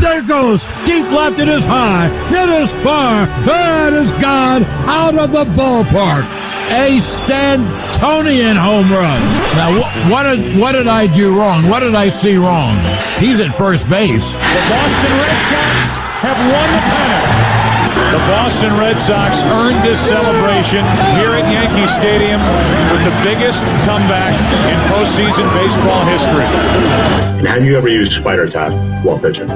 there it goes. Deep left, it is high. It is far. It is gone out of the ballpark. A Stantonian home run. Now, what did I do wrong? What did I see wrong? He's at first base. The Boston Red Sox have won the pennant. The Boston Red Sox earned this celebration here at Yankee Stadium with the biggest comeback in postseason baseball history. And have you ever used spider tap while pitching?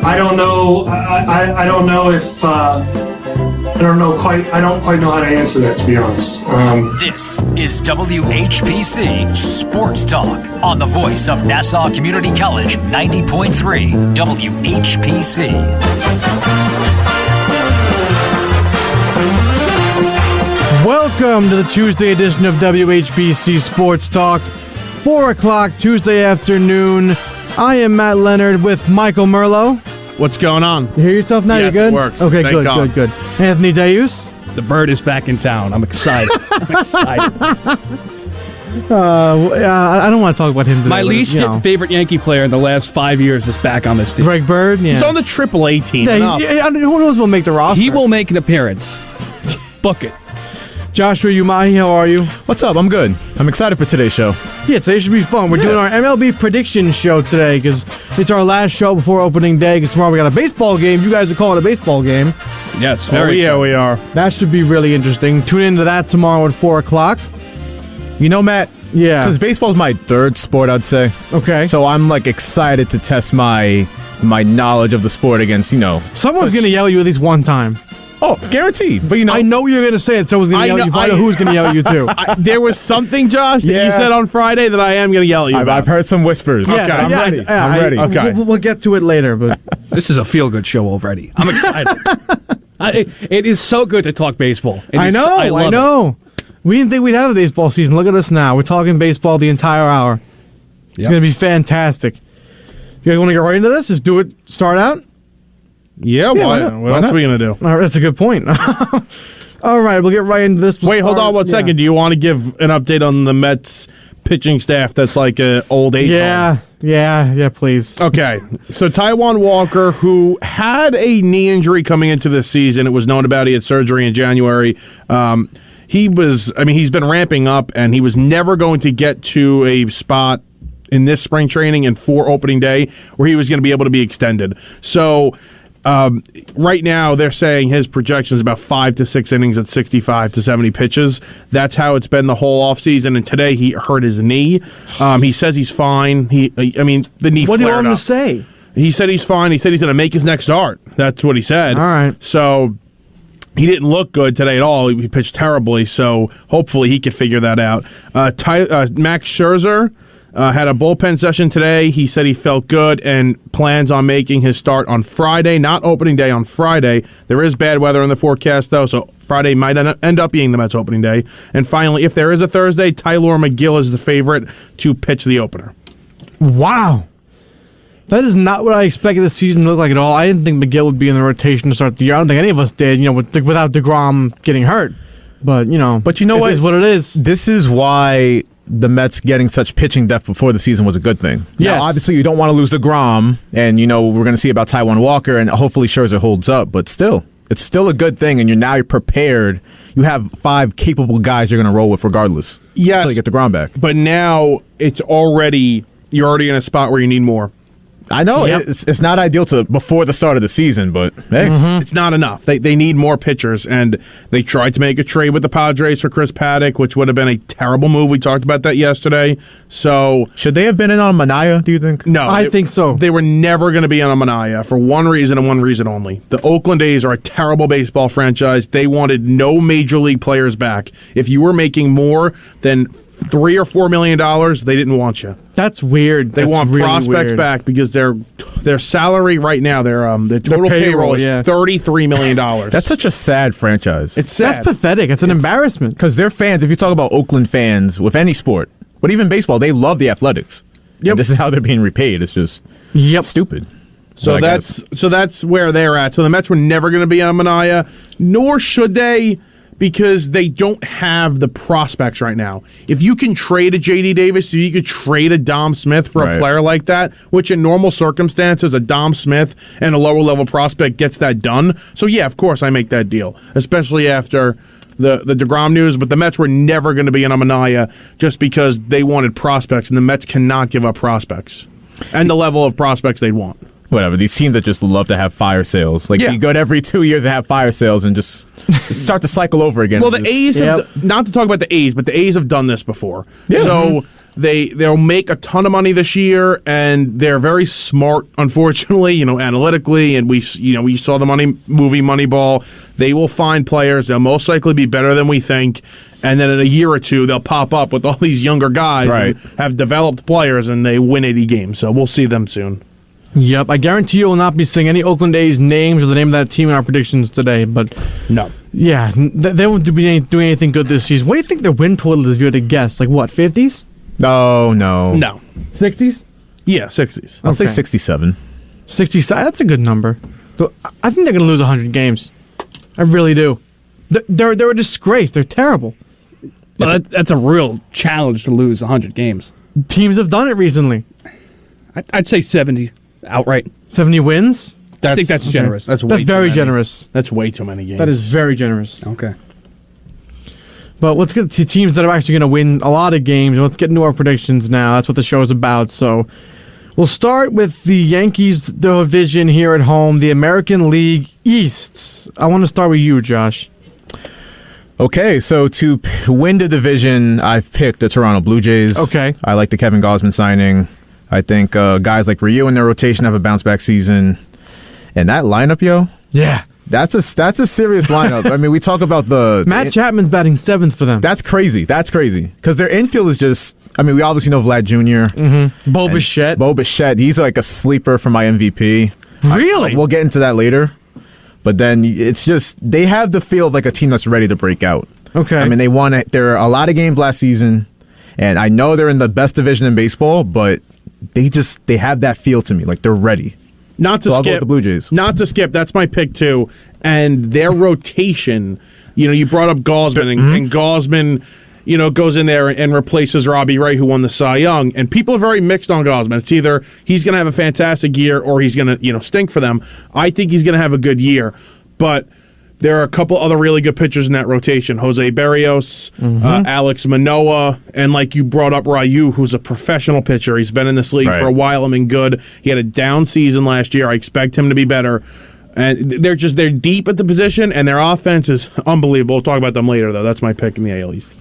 I don't know. I don't know if. I don't quite know how to answer that, to be honest. This is WHPC Sports Talk on the voice of Nassau Community College, 90.3 WHPC. Welcome to the Tuesday edition of WHPC Sports Talk, 4 o'clock Tuesday afternoon. I am Matt Leonard with Michael Merlo. What's going on? You hear yourself now? Yes, You're good? it works. Okay, Thank God. good. Anthony Deus. The bird is back in town. I'm excited. I don't want to talk about him today. My least favorite Yankee player in the last 5 years is back on this team. Greg Bird? Yeah. He's on the AAA team. Yeah, who knows will make the roster? He will make an appearance. Book it. Joshua Umahi, how are you? What's up? I'm good. I'm excited for today's show. Yeah, today should be fun. We're doing our MLB Prediction show today because it's our last show before opening day because tomorrow we got a baseball game. You guys are calling it a baseball game. Yes, very exciting. we are. That should be really interesting. Tune into that tomorrow at 4 o'clock. You know, Matt? Yeah. Because baseball's my third sport, I'd say. Okay. So I'm, excited to test my knowledge of the sport against, Someone's going to yell at you at least one time. Oh, guaranteed. But, I know you're going to say it. Someone's going to yell at you. I know who's going to yell at you, too. There was something, Josh, that you said on Friday that I am going to yell at you about. I've heard some whispers. Yes, okay, I'm ready. Okay. We'll get to it later, but This is a feel-good show already. I'm excited. It is so good to talk baseball. I know. We didn't think we'd have a baseball season. Look at us now. We're talking baseball the entire hour. It's going to be fantastic. You guys want to get right into this? Just do it. Start out? Yeah, what else are we going to do? All right, that's a good point. All right, we'll get right into this. Wait, hold on one second. Do you want to give an update on the Mets pitching staff that's like an old age home? Yeah, please. Okay, so Taiwan Walker, who had a knee injury coming into this season, it was known about. He had surgery in January. He's been ramping up, and he was never going to get to a spot in this spring training and for opening day where he was going to be able to be extended. So right now they're saying his projection is about 5 to 6 innings at 65 to 70 pitches. That's how it's been the whole offseason, and today he hurt his knee. He says he's fine. The knee What do you want him up. to say? He said he's fine. He said he's going to make his next start. That's what he said. All right. So he didn't look good today at all. He pitched terribly, so hopefully he could figure that out. Max Scherzer had a bullpen session today. He said he felt good and plans on making his start on Friday, not opening day on Friday. There is bad weather in the forecast, though, so Friday might end up being the Mets opening day. And finally, if there is a Thursday, Tyler McGill is the favorite to pitch the opener. Wow. That is not what I expected the season to look like at all. I didn't think McGill would be in the rotation to start the year. I don't think any of us did, without DeGrom getting hurt. But, But you know what? It is what it is. This is why the Mets getting such pitching depth before the season was a good thing. Yes. Now, obviously, you don't want to lose DeGrom, and, we're going to see about Taiwan Walker, and hopefully Scherzer holds up. But still, it's still a good thing, and you're prepared. You have 5 capable guys you're going to roll with regardless. Yes. Until you get DeGrom back. But now you're already in a spot where you need more. I know it's not ideal to before the start of the season, but hey. It's not enough. They need more pitchers, and they tried to make a trade with the Padres for Chris Paddock, which would have been a terrible move. We talked about that yesterday. So should they have been in on Manaea, do you think? No. I think so. They were never going to be on Manaea for one reason and one reason only. The Oakland A's are a terrible baseball franchise. They wanted no major league players back. If you were making more than $3 or $4 million, they didn't want you. That's weird. They want really prospects weird. back because their salary right now, their total payroll is $33 million. That's such a sad franchise. It's sad. That's pathetic. It's an embarrassment. Because their fans, if you talk about Oakland fans with any sport, but even baseball, they love the Athletics. Yep. And this is how they're being repaid. It's just stupid. So that's where they're at. So the Mets were never going to be on Manaea, nor should they, because they don't have the prospects right now. If you can trade a J.D. Davis, you could trade a Dom Smith for a player like that, which in normal circumstances, a Dom Smith and a lower-level prospect gets that done. So, yeah, of course I make that deal, especially after the DeGrom news. But the Mets were never going to be in Amaya just because they wanted prospects, and the Mets cannot give up prospects and the level of prospects they'd want. Whatever, these teams that just love to have fire sales. Like, you go to every 2 years and have fire sales and just start the cycle over again. Well, the A's, not to talk about the A's, but the A's have done this before. Yeah. So they'll make a ton of money this year, and they're very smart, unfortunately, analytically, and we saw the movie Moneyball. They will find players. They'll most likely be better than we think, and then in a year or two, they'll pop up with all these younger guys and have developed players, and they win 80 games. So we'll see them soon. Yep, I guarantee you will not be saying any Oakland A's names or the name of that team in our predictions today, but no. Yeah, they won't be doing anything good this season. What do you think their win total is, if you had to guess? Like what, 50s? No. 60s? Yeah, 60s. I'll say 67. 67, that's a good number. But I think they're going to lose 100 games. I really do. They're a disgrace. They're terrible. Well, that's a real challenge to lose 100 games. Teams have done it recently. I'd say 70 outright. 70 wins? I think that's generous. That's very generous. That's way too many games. That is very generous. Okay. But let's get to teams that are actually going to win a lot of games. Let's get into our predictions now. That's what the show is about. So we'll start with the Yankees division here at home, the American League East. I want to start with you, Josh. Okay, so to win the division, I've picked the Toronto Blue Jays. Okay. I like the Kevin Gausman signing. I think guys like Ryu in their rotation have a bounce-back season. And that lineup, Yeah. That's a serious lineup. I mean, we talk about Matt Chapman's batting 7th for them. That's crazy. Because their infield is just... I mean, we obviously know Vlad Jr. Mm-hmm. Bo Bichette. He's like a sleeper for my MVP. Really? We'll get into that later. But then it's just... They have the feel of like a team that's ready to break out. Okay. I mean, they won it. There were a lot of games last season. And I know they're in the best division in baseball, but they have that feel to me. Like, they're ready. Not to I'll skip go with the Blue Jays. Not to skip. That's my pick too. And their rotation. You brought up Gausman, and Gausman, goes in there and replaces Robbie Ray, who won the Cy Young. And people are very mixed on Gausman. It's either he's going to have a fantastic year or he's going to stink for them. I think he's going to have a good year, but there are a couple other really good pitchers in that rotation. Jose Berrios, Alex Manoah, and like you brought up, Ryu, who's a professional pitcher. He's been in this league for a while and been good. He had a down season last year. I expect him to be better. And they're deep at the position, and their offense is unbelievable. We'll talk about them later, though. That's my pick in the AL East.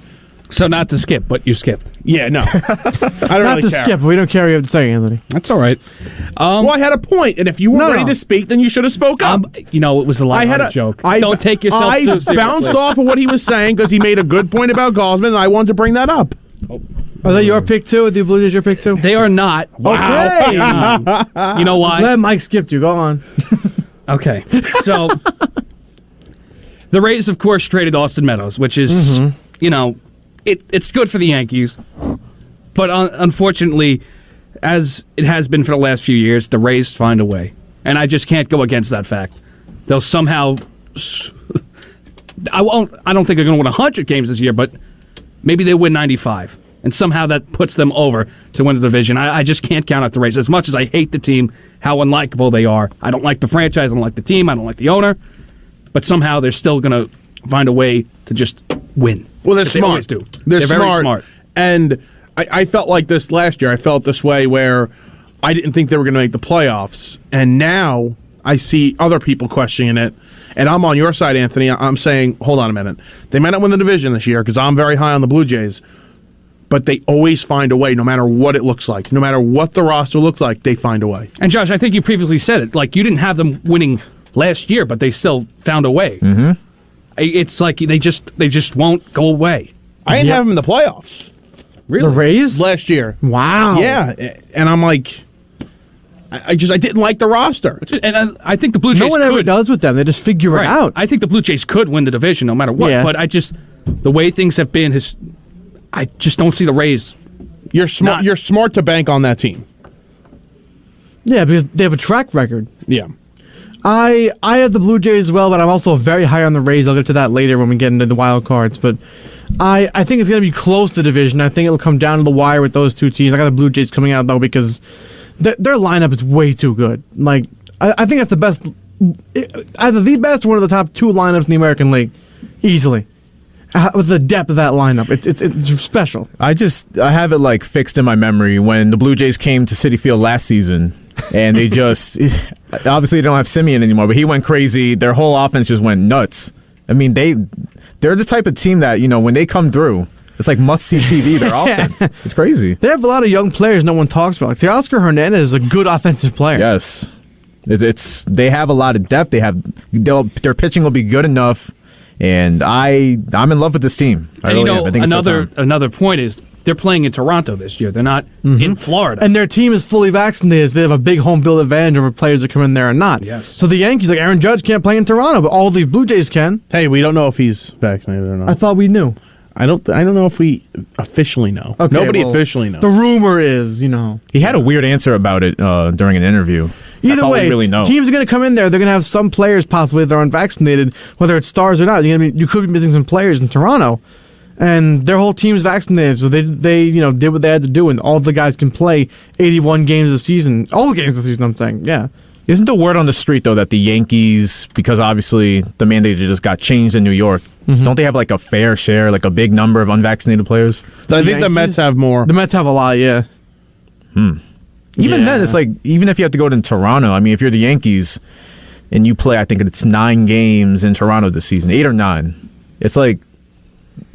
So not to skip, but you skipped. Yeah, no. I don't Not to skip, but we don't care what you have to say, Anthony. That's all right. Well, I had a point, and if you were ready to speak, then you should have spoke up. It was a lighthearted joke. Don't take yourself so seriously. I bounced off of what he was saying because he made a good point about Gausman, and I wanted to bring that up. Are they your pick too? Are the Blue Jays your pick too? They are not. Okay. You know why? Let Mike skip you. Go on. Okay. So the Rays, of course, traded Austin Meadows, which is, it's good for the Yankees. But unfortunately, as it has been for the last few years, the Rays find a way. And I just can't go against that fact. They'll somehow... I don't think they're going to win 100 games this year, but maybe they win 95. And somehow that puts them over to win the division. I just can't count out the Rays. As much as I hate the team, how unlikable they are. I don't like the franchise. I don't like the team. I don't like the owner. But somehow they're still going to find a way to just win. Well, they're smart. They always do. They're very smart. And I felt like this last year. I felt this way where I didn't think they were going to make the playoffs. And now I see other people questioning it. And I'm on your side, Anthony. I'm saying, hold on a minute. They might not win the division this year because I'm very high on the Blue Jays. But they always find a way, no matter what it looks like. No matter what the roster looks like, they find a way. And Josh, I think you previously said it. Like, you didn't have them winning last year, but they still found a way. Mm-hmm. It's like they just won't go away. I didn't have them in the playoffs. Really? The Rays? Last year. Wow. Yeah. And I'm like, I didn't like the roster. And I think the Blue Jays No one ever does with them. They just figure it out. I think the Blue Jays could win the division no matter what. Yeah. But the way things have been, I just don't see the Rays. You're smart. You're smart to bank on that team. Yeah, because they have a track record. Yeah. I have the Blue Jays as well, but I'm also very high on the Rays. I'll get to that later when we get into the wild cards. But I think it's going to be close to the division. I think it'll come down to the wire with those two teams. I got the Blue Jays coming out, though, because their lineup is way too good. Like, I think that's the best, either the best or one of the top two lineups in the American League, easily. With the depth of that lineup, it's special. I have it like fixed in my memory when the Blue Jays came to Citi Field last season. And they just obviously they don't have Simeon anymore, but he went crazy. Their whole offense just went nuts. I mean, they're the type of team that, when they come through, it's like must-see TV, their offense. It's crazy. They have a lot of young players no one talks about. Like, Teoscar Hernandez is a good offensive player. Yes. They have a lot of depth. Their pitching will be good enough, and I'm in love with this team. I really am. I think another point is they're playing in Toronto this year. They're not in Florida. And their team is fully vaccinated, so they have a big home field advantage over players that come in there and not. Yes. So the Yankees, like Aaron Judge, can't play in Toronto, but all the Blue Jays can. Hey, we don't know if he's vaccinated or not. I thought we knew. I don't know if we officially know. Okay, Nobody officially knows. The rumor is, He had a weird answer about it during an interview. That's Either all way, we really know. Teams are going to come in there. They're going to have some players possibly that are unvaccinated, whether it's stars or not. You could be missing some players in Toronto. And their whole team's vaccinated, so they did what they had to do, and all the guys can play 81 games a season. All the games of the season, I'm saying, yeah. Isn't the word on the street, though, that the Yankees, because obviously the mandate just got changed in New York, don't they have like a fair share, like a big number of unvaccinated players? I think the Mets have more. The Mets have a lot, yeah. Even then, it's like, even if you have to go to Toronto, I mean, if you're the Yankees and you play, I think it's 9 games in Toronto this season, 8 or 9, it's like,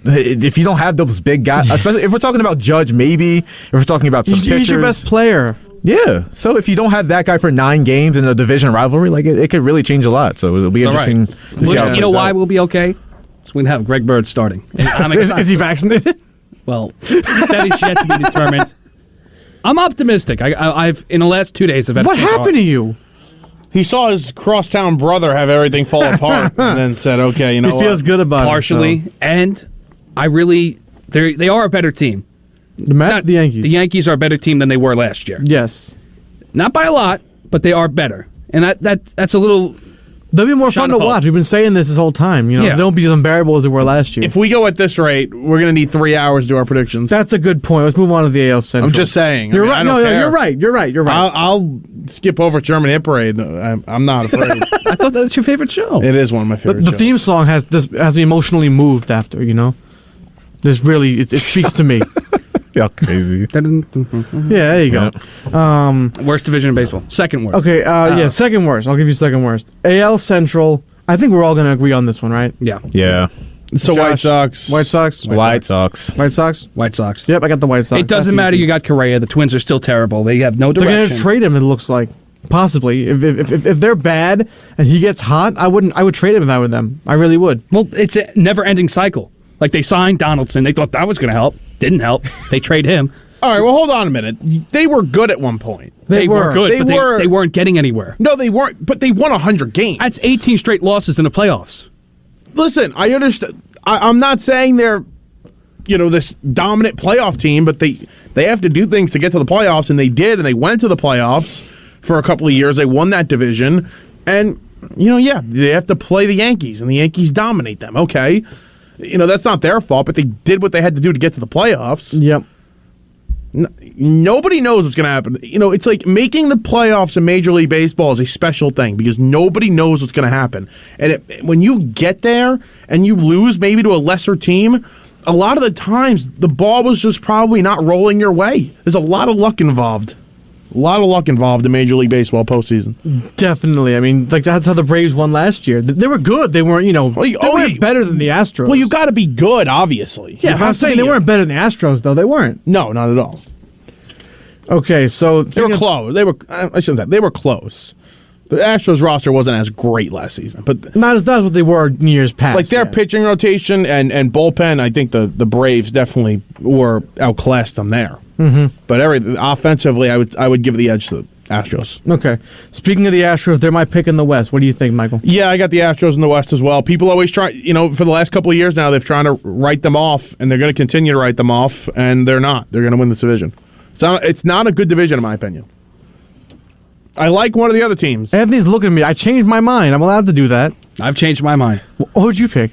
if you don't have those big guys, especially if we're talking about Judge, maybe if we're talking about some pitchers, he's your best player. Yeah. So if you don't have that guy for 9 games in a division rivalry, like it could really change a lot. So it'll be interesting to see how it You know plays why out. we'll be okay? So we can have Greg Bird starting. And I'm excited. Is he vaccinated? Well, that is yet to be determined. I'm optimistic. I've in the last 2 days, I've had What happened to you? He saw his crosstown brother have everything fall apart, and then said, "Okay, you know." He feels good about partially, it. And I really, they are a better team. The Mets, the Yankees. The Yankees are a better team than they were last year. Yes. Not by a lot, but they are better, and that's a little. They'll be more fun to watch. We've been saying this whole time. They won't be as unbearable as they were last year. If we go at this rate, we're going to need 3 hours to do our predictions. That's a good point. Let's move on to the AL Central. I'm just saying. You're I mean, right. I don't care. You're right. I'll skip over German Hit Parade. I'm not afraid. I thought that was your favorite show. It is one of my favorite The shows. theme song has me emotionally moved after, There's really, it speaks to me. Yeah, crazy. Yeah, there you go. Worst division in baseball. Second worst. Okay, second worst. I'll give you second worst. AL Central. I think we're all going to agree on this one, right? Yeah. Yeah. So Josh, White Sox. White Sox. White Sox. White Sox. White Sox. Yep, I got the White Sox. It doesn't matter. You got Correa. The Twins are still terrible. They have no They're direction. going to trade him. It looks like possibly. If they're bad and he gets hot, I would trade him if I were them. I really would. Well, it's a never-ending cycle. Like they signed Donaldson. They thought that was going to help. Didn't help. They trade him. All right, well, hold on a minute. They were good at one point. They were good, but they weren't getting anywhere. No, they weren't, but they won 100 games. That's 18 straight losses in the playoffs. Listen, I understand. I'm not saying they're, this dominant playoff team, but they have to do things to get to the playoffs, and they did, and they went to the playoffs for a couple of years. They won that division, and, they have to play the Yankees, and the Yankees dominate them. Okay. That's not their fault, but they did what they had to do to get to the playoffs. Yep. Nobody knows what's going to happen. It's like making the playoffs in Major League Baseball is a special thing because nobody knows what's going to happen. And when you get there and you lose maybe to a lesser team, a lot of the times the ball was just probably not rolling your way. There's a lot of luck involved. A lot of luck involved in Major League Baseball postseason. Definitely. I mean, that's how the Braves won last year. They were good. They weren't, they weren't better than the Astros. Well, you got to be good, obviously. Yeah, I'm saying they weren't better than the Astros, though. They weren't. No, not at all. Okay, so they were close. I shouldn't say they were close. The Astros roster wasn't as great last season, but not as what they were in years past. Like their pitching rotation and bullpen, I think the Braves definitely were outclassed them there. Mm-hmm. But offensively, I would give the edge to the Astros. Okay. Speaking of the Astros, they're my pick in the West. What do you think, Michael? Yeah, I got the Astros in the West as well. People always try, for the last couple of years now, they've trying to write them off, and they're going to continue to write them off, and they're not. They're going to win this division. It's not a good division, in my opinion. I like one of the other teams. Anthony's looking at me. I changed my mind. I'm allowed to do that. I've changed my mind. What would you pick?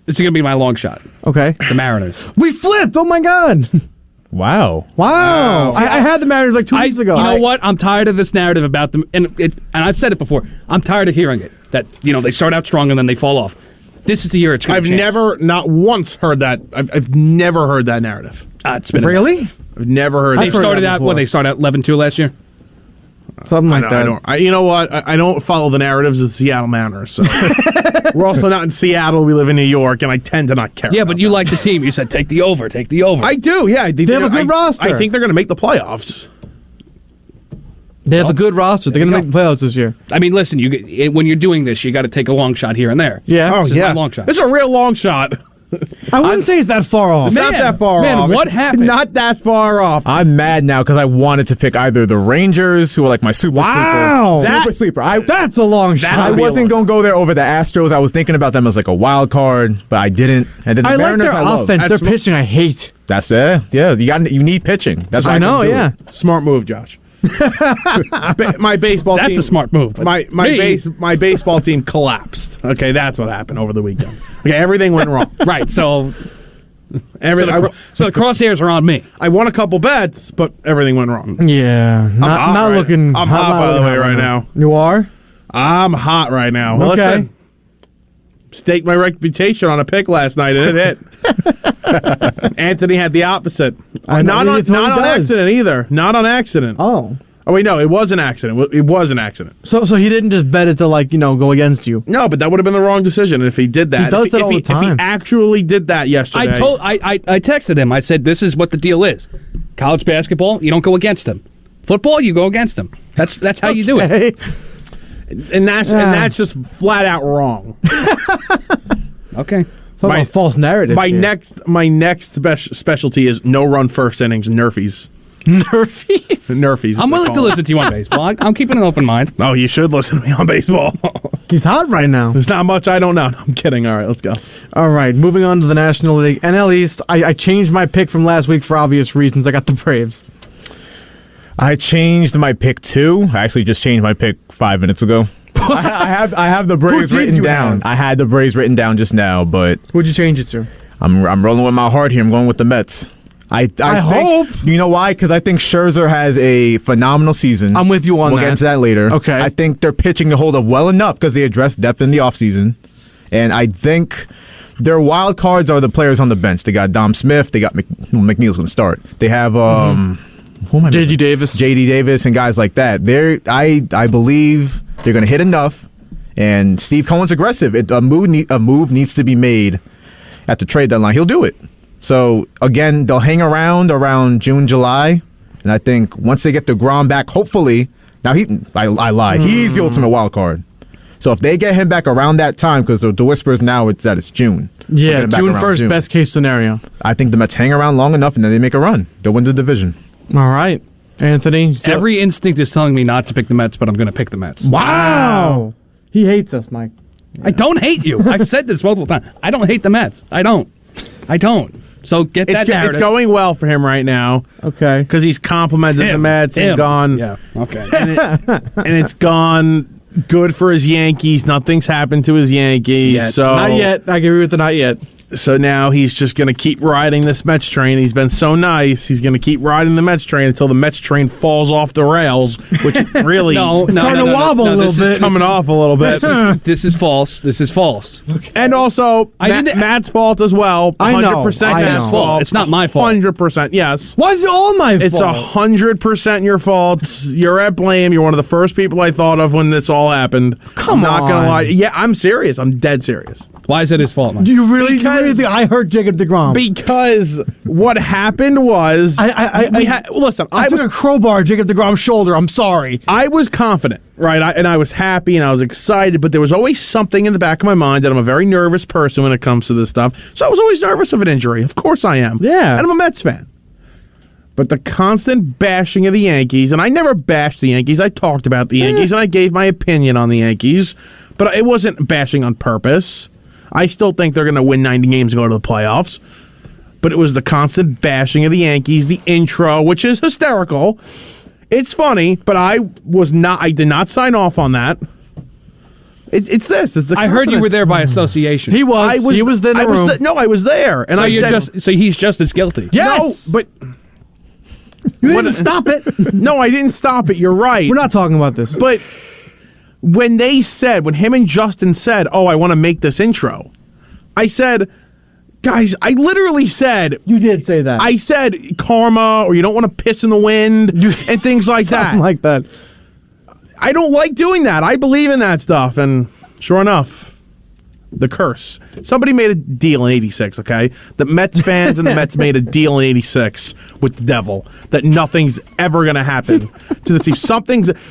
This is going to be my long shot. Okay. The Mariners. We flipped. Oh, my God. Wow. Wow. I had the Mariners like 2 weeks ago. You know what? I'm tired of this narrative about them. And I've said it before. I'm tired of hearing it. That, they start out strong and then they fall off. This is the year it's going to change. I've never, not once heard that. I've never heard that narrative. It's been really? I've never heard They that. started out, they started out 11-2 last year? Something like that. You know what? I don't follow the narratives of the Seattle Mariners. So. We're also not in Seattle. We live in New York, and I tend to not care. Yeah, but you like the team. You said take the over. I do, yeah. They have a good roster. I think they're going to make the playoffs. They have a good roster. They're going to make the playoffs this year. I mean, listen, when you're doing this, you got to take a long shot here and there. Yeah. Oh, This is yeah. my long shot. It's a real long shot. I wouldn't say it's that far off. It's not that far off. Man, what It's happened? Not that far off. I'm mad now because I wanted to pick either the Rangers, who are like my super sleeper. That's a long shot. I wasn't going to go there over the Astros. I was thinking about them as like a wild card, but I didn't. And then the I like Mariners, their I love. offense. Their pitching, I hate. That's it. Yeah, you need pitching. That's I know. Yeah. Smart move, Josh. My baseball team. That's a smart move. but My baseball team collapsed. Okay, that's what happened over the weekend. Okay, everything went wrong. Right, so the crosshairs are on me. I won a couple bets, but everything went wrong. Yeah. Not looking. I'm hot, by the way, right now. You are? I'm hot right now. Okay. Listen, staked my reputation on a pick last night, and it hit. Anthony had the opposite. Not on accident either. Not on accident. Oh. Oh, wait, no, it was an accident. It was an accident. So he didn't just bet it to, go against you. No, but that would have been the wrong decision if he did that. He does that all the time. If he actually did that yesterday. I texted him. I said, this is what the deal is. College basketball, you don't go against them. Football, you go against them. That's how you do it. And that's just flat out wrong. Okay. My false narrative. My next specialty is no run first innings, nerfies. Nerfies. I'm willing to listen to you on baseball. I'm keeping an open mind. Oh, you should listen to me on baseball. He's hot right now. There's not much I don't know. No, I'm kidding. All right, let's go. All right, moving on to the National League. NL East, I changed my pick from last week for obvious reasons. I got the Braves. I changed my pick too. I actually just changed my pick 5 minutes ago. I have the Braves written down. I had the Braves written down just now, but what'd you change it to? I'm rolling with my heart here. I'm going with the Mets. I hope. You know why? Because I think Scherzer has a phenomenal season. I'm with you on that. We'll get into that later. Okay. I think they're pitching to hold up well enough because they addressed depth in the offseason. And I think their wild cards are the players on the bench. They got Dom Smith. They got McNeil's going to start. They have who am I JD Davis. JD Davis and guys like that. I believe they're going to hit enough. And Steve Cohen's aggressive. A move needs to be made at the trade deadline. He'll do it. So, again, they'll hang around June, July. And I think once they get the Grom back, hopefully, now I lie. He's the ultimate wild card. So if they get him back around that time, because the whispers now it's that it's June. Yeah, June 1st, best case scenario. I think the Mets hang around long enough and then they make a run. They'll win the division. All right. Anthony? Every instinct is telling me not to pick the Mets, but I'm going to pick the Mets. Wow. He hates us, Mike. I don't hate you. I've said this multiple times. I don't hate the Mets. I don't. So get that narrative. It's going well for him right now. Okay. Because he's complimented the Mets and gone. Yeah, okay. And it's gone good for his Yankees. Nothing's happened to his Yankees. So not yet. I agree with the not yet. So now he's just going to keep riding this Mets train. He's been so nice. He's going to keep riding the Mets train until the Mets train falls off the rails, which really it's starting to wobble a little bit. It's coming off a little bit. This is false. This is false. Okay. And also, Matt's fault as well. 100% Matt's fault. It's not my fault. 100%, yes. Why is it all my fault? It's 100% your fault. You're at blame. You're one of the first people I thought of when this all happened. Come on. I'm not going to lie. Yeah, I'm serious. I'm dead serious. Why is it his fault, Mike? Do you really think I hurt Jacob deGrom? Because what happened was listen. I took a crowbar Jacob deGrom's shoulder. I'm sorry. I was confident, right? I was happy and I was excited, but there was always something in the back of my mind that I'm a very nervous person when it comes to this stuff. So I was always nervous of an injury. Of course I am. Yeah. And I'm a Mets fan. But the constant bashing of the Yankees, and I never bashed the Yankees. I talked about the Yankees and I gave my opinion on the Yankees, but it wasn't bashing on purpose. I still think they're going to win 90 games and go to the playoffs. But it was the constant bashing of the Yankees, the intro, which is hysterical. It's funny, but I did not sign off on that. It's this. It's the I heard you were there by association. He was in the room. I was there, and So he's just as guilty. Yes! No, but You didn't stop it. no, I didn't stop it. You're right. We're not talking about this. But when him and Justin said, "Oh, I want to make this intro," I said, "Guys, I literally said." You did say that. I said karma, or you don't want to piss in the wind, and things like that. Something like that. I don't like doing that. I believe in that stuff, and sure enough, the curse. Somebody made a deal in '86. Okay, the Mets fans and the Mets made a deal in '86 with the devil that nothing's ever going to happen to the team.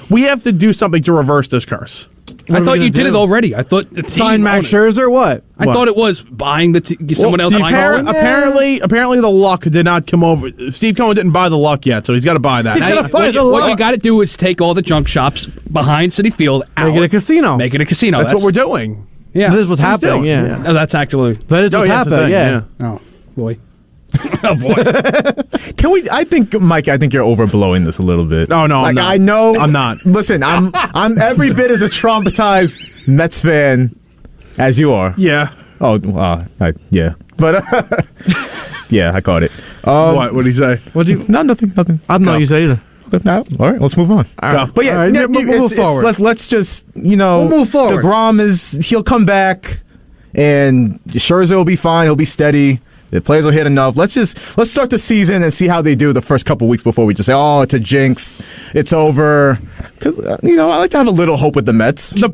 We have to do something to reverse this curse. I thought you did it already. I thought the team sign Max Scherzer. What? I thought it was buying someone else. Apparently, the luck did not come over. Steve Cohen didn't buy the luck yet, so he's got to buy that. What you got to do is take all the junk shops behind Citi Field out. Make it a casino. Make it a casino. That's what we're doing. Yeah, that is what's happening. Yeah. Oh, that's actually that is what's happening. Yeah. Oh boy. Oh boy. Can we? I think, Mike. I think you're overblowing this a little bit. No, I'm not. I know. I'm not. Listen, I'm every bit as a traumatized Mets fan as you are. Yeah. Oh, yeah. But yeah, I caught it. What did he say? What do you? No, nothing. I don't know what you say either. No. All right, let's move on. All right. But yeah, we'll move forward. Let's just we'll move forward. DeGrom he'll come back, and Scherzer will be fine. He'll be steady. The players will hit enough. Let's start the season and see how they do the first couple weeks before we just say, "Oh, it's a jinx, it's over." Because I like to have a little hope with the Mets. The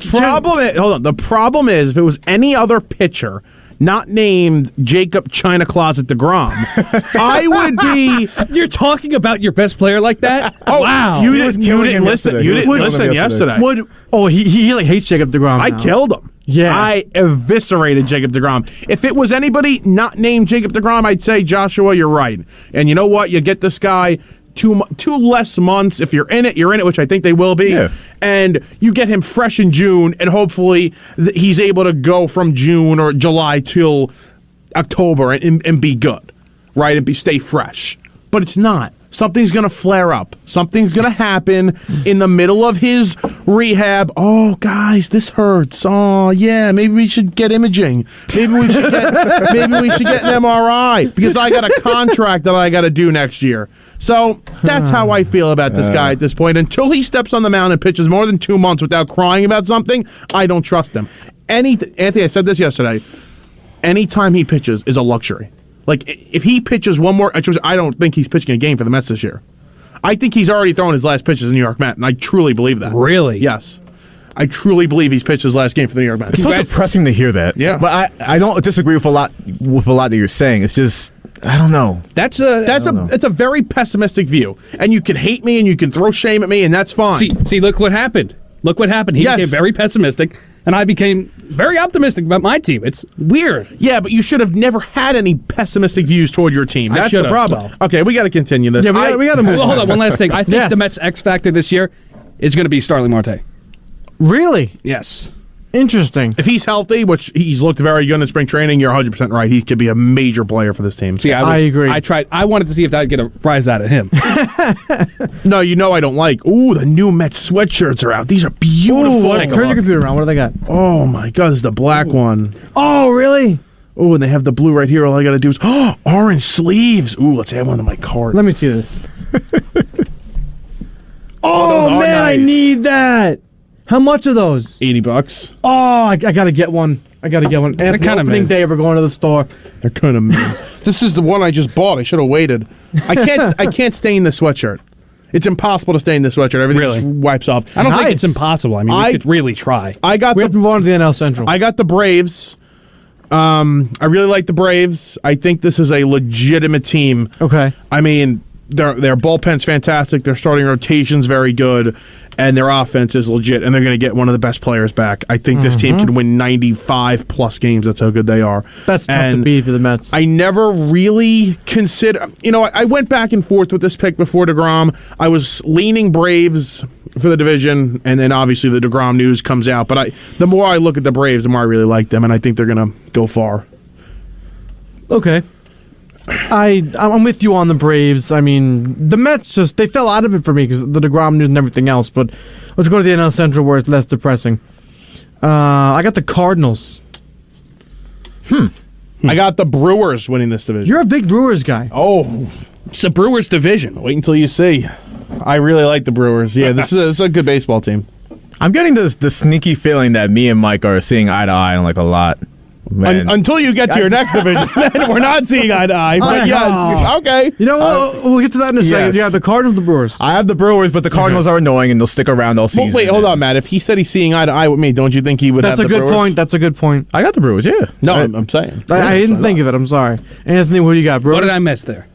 problem is, if it was any other pitcher not named Jacob China Closet DeGrom, I would be. You're talking about your best player like that? Oh, wow! You didn't listen. You didn't listen yesterday. He like hates Jacob DeGrom. I killed him. Yeah. I eviscerated Jacob DeGrom. If it was anybody not named Jacob DeGrom, I'd say, Joshua, you're right. And you know what? You get this guy two less months. If you're in it, which I think they will be. Yeah. And you get him fresh in June, and hopefully he's able to go from June or July till October and be good, right? And stay fresh. But it's not. Something's going to flare up. Something's going to happen in the middle of his rehab. Oh, guys, this hurts. Oh, yeah, maybe we should get imaging. Maybe we should get an MRI because I got a contract that I got to do next year. So that's how I feel about this guy at this point. Until he steps on the mound and pitches more than 2 months without crying about something, I don't trust him. Anthony, I said this yesterday. Anytime he pitches is a luxury. Like, if he pitches one more, I don't think he's pitching a game for the Mets this year. I think he's already thrown his last pitches in New York Mets, and I truly believe that. Really? Yes. I truly believe he's pitched his last game for the New York Mets. It's so depressing to hear that. Yeah. But I don't disagree with a lot that you're saying. It's just, I don't know. That's a very pessimistic view. And you can hate me and you can throw shame at me, and that's fine. See, look what happened. He became very pessimistic, and I became very optimistic about my team. It's weird. Yeah, but you should have never had any pessimistic views toward your team. That's the problem. Okay, we got to continue this. Yeah, we got to move on. Well, hold on, one last thing. I think the Mets' X factor this year is going to be Starling Marte. Really? Yes. Interesting. If he's healthy, which he's looked very good in spring training, you're 100% right. He could be a major player for this team. See, I agree. I wanted to see if that would get a rise out of him. No, I don't like. Ooh, the new Mets sweatshirts are out. These are beautiful. Turn your computer around. What do they got? Oh, my God. This is the black one. Oh, really? Oh, and they have the blue right here. All I got to do is, orange sleeves. Ooh, let's add one to my cart. Let me see this. Oh, man, nice. I need that. How much are those? $80. Oh, I got to get one. After opening day, we're going to the store. They're kind of mean. This is the one I just bought. I should have waited. I can't stain the sweatshirt. It's impossible to stain the sweatshirt. Everything just wipes off. I don't think it's impossible. I mean, we could really try. We have to move on to the NL Central. I got the Braves. I really like the Braves. I think this is a legitimate team. Okay. I mean, their bullpen's fantastic. Their starting rotation's very good. And their offense is legit, and they're going to get one of the best players back. I think this team can win 95-plus games. That's how good they are. That's tough to beat for the Mets. I never really consider... I went back and forth with this pick before DeGrom. I was leaning Braves for the division, and then obviously the DeGrom news comes out. But the more I look at the Braves, the more I really like them, and I think they're going to go far. Okay. I'm with you on the Braves. I mean, the Mets they fell out of it for me because the DeGrom news and everything else. But let's go to the NL Central where it's less depressing. I got the Cardinals. I got the Brewers winning this division. You're a big Brewers guy. Oh, It's the Brewers division. wait until you see. I really like the Brewers. Yeah, this is a good baseball team. I'm getting the sneaky feeling that me and Mike are seeing eye to eye on like a lot. Man. Until you get to your next division, then we're not seeing eye to eye. But yeah, okay. You know what? We'll get to that in a second. yes. Yeah, the Cardinals, the Brewers. I have the Brewers, but the Cardinals are annoying and they'll stick around all season. Well, wait, hold on, Matt. If he said he's seeing eye to eye with me, don't you think he would have That's a the good Brewers? point. That's a good point. I got the Brewers, yeah. No, I'm saying. I didn't think of it. I'm sorry. Anthony, what do you got, Brewers? What did I miss there?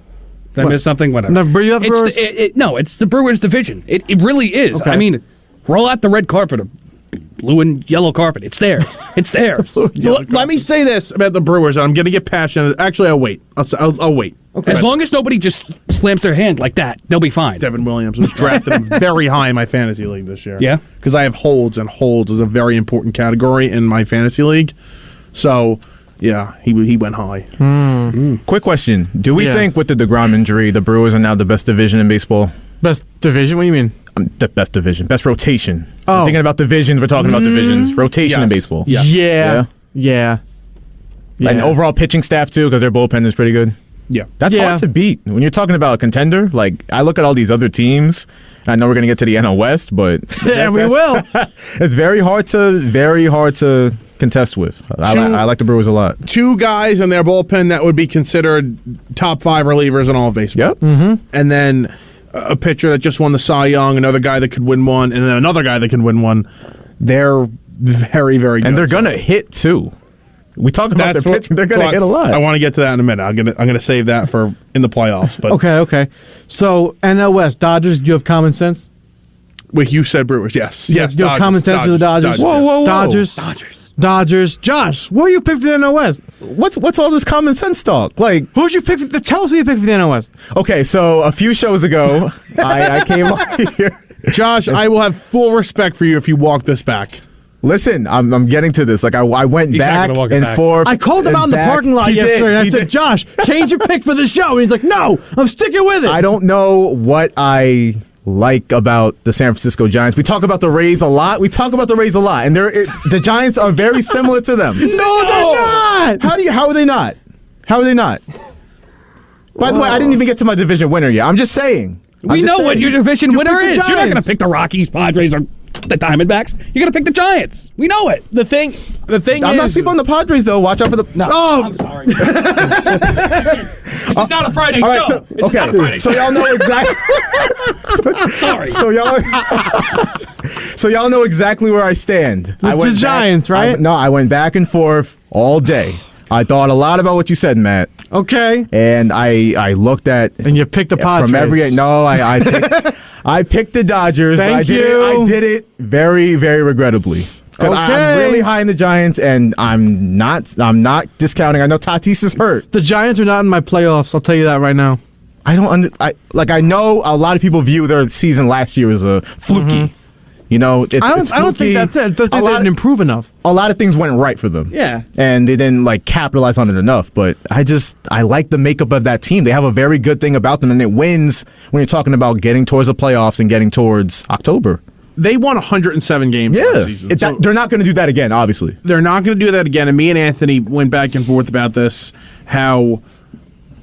Did I What? miss something? Whatever. No, you have the Brewers? No, it's the Brewers division. It really is. Okay. I mean, roll out the red carpet, blue and yellow carpet. It's theirs. It's theirs. Let me say this about the Brewers. I'm going to get passionate. Actually, I'll wait. I'll wait. Okay. As long as nobody just slams their hand like that, they'll be fine. Devin Williams was drafted very high in my fantasy league this year. Yeah? Because I have holds, and holds is a very important category in my fantasy league. So, yeah, he went high. Quick question. Do we think with the DeGrom injury, the Brewers are now the best division in baseball? Best division? What do you mean? The best division. Best rotation. Oh. I'm thinking about divisions. We're talking about divisions. Rotation in baseball. Yeah. And overall pitching staff, too, because their bullpen is pretty good. Yeah. That's hard to beat. When you're talking about a contender, like, I look at all these other teams, and I know we're going to get to the NL West, but... Yeah, we will. It's very hard to contest with. I like the Brewers a lot. Two guys in their bullpen that would be considered top 5 relievers in all of baseball. Yep. Mm-hmm. And then a pitcher that just won the Cy Young, another guy that could win one, and then another guy that can win one. They're very, very good. And they're going to hit, too. We talk about their pitching. They're going to hit a lot. I want to get to that in a minute. I'm going to save that for in the playoffs. But Okay. So, NL West, Dodgers, do you have common sense? Wait, you said Brewers, yes. Yes, Do you have common sense for the Dodgers? Whoa. Dodgers. Josh, what do you pick for the NL West? What's all this common sense talk? Like, Who'd you pick? Tell us who you picked for the NL West. okay, so a few shows ago, I came on here. Josh, I will have full respect for you if you walk this back. Listen, I'm getting to this. Like, I went He's not back gonna walk it and back. forth. I called him and out in the back. parking lot He did, yesterday, and I he said, did. Josh, change your pick for the show. And he's like, no, I'm sticking with it. I don't know what I like about the San Francisco Giants. We talk about the Rays a lot. And the Giants are very similar to them. No, they're not. How are they not? By the way, I didn't even get to my division winner yet. I'm just saying. We know what your division winner picked the is. You're not going Giants. to pick the Rockies, Padres, or the Diamondbacks. You're going to pick the Giants. We know it. The thing I'm not sleeping on the Padres, though. Watch out for the... No, I'm sorry. This is not a Friday All right, show. This is not a Friday so show. y'all know exactly... Sorry. So y'all know exactly where I stand. I the went Giants, right? I went back and forth all day. I thought a lot about what you said, Matt. Okay. And I looked at... And you picked the Padres. From I picked the Dodgers, but I did it very, very regrettably. Because I'm really high in the Giants, and I'm not discounting. I know Tatis is hurt. The Giants are not in my playoffs. I'll tell you that right now. I know a lot of people view their season last year as a fluky. You know, it's I don't fluky. think that's it. I don't think they didn't improve enough. A lot of things went right for them. Yeah. And they didn't capitalize on it enough. But I like the makeup of that team. They have a very good thing about them, and it wins when you're talking about getting towards the playoffs and getting towards October. They won 107 games last season. So They're not going to do that again, obviously. they're not going to do that again. And me and Anthony went back and forth about this, how,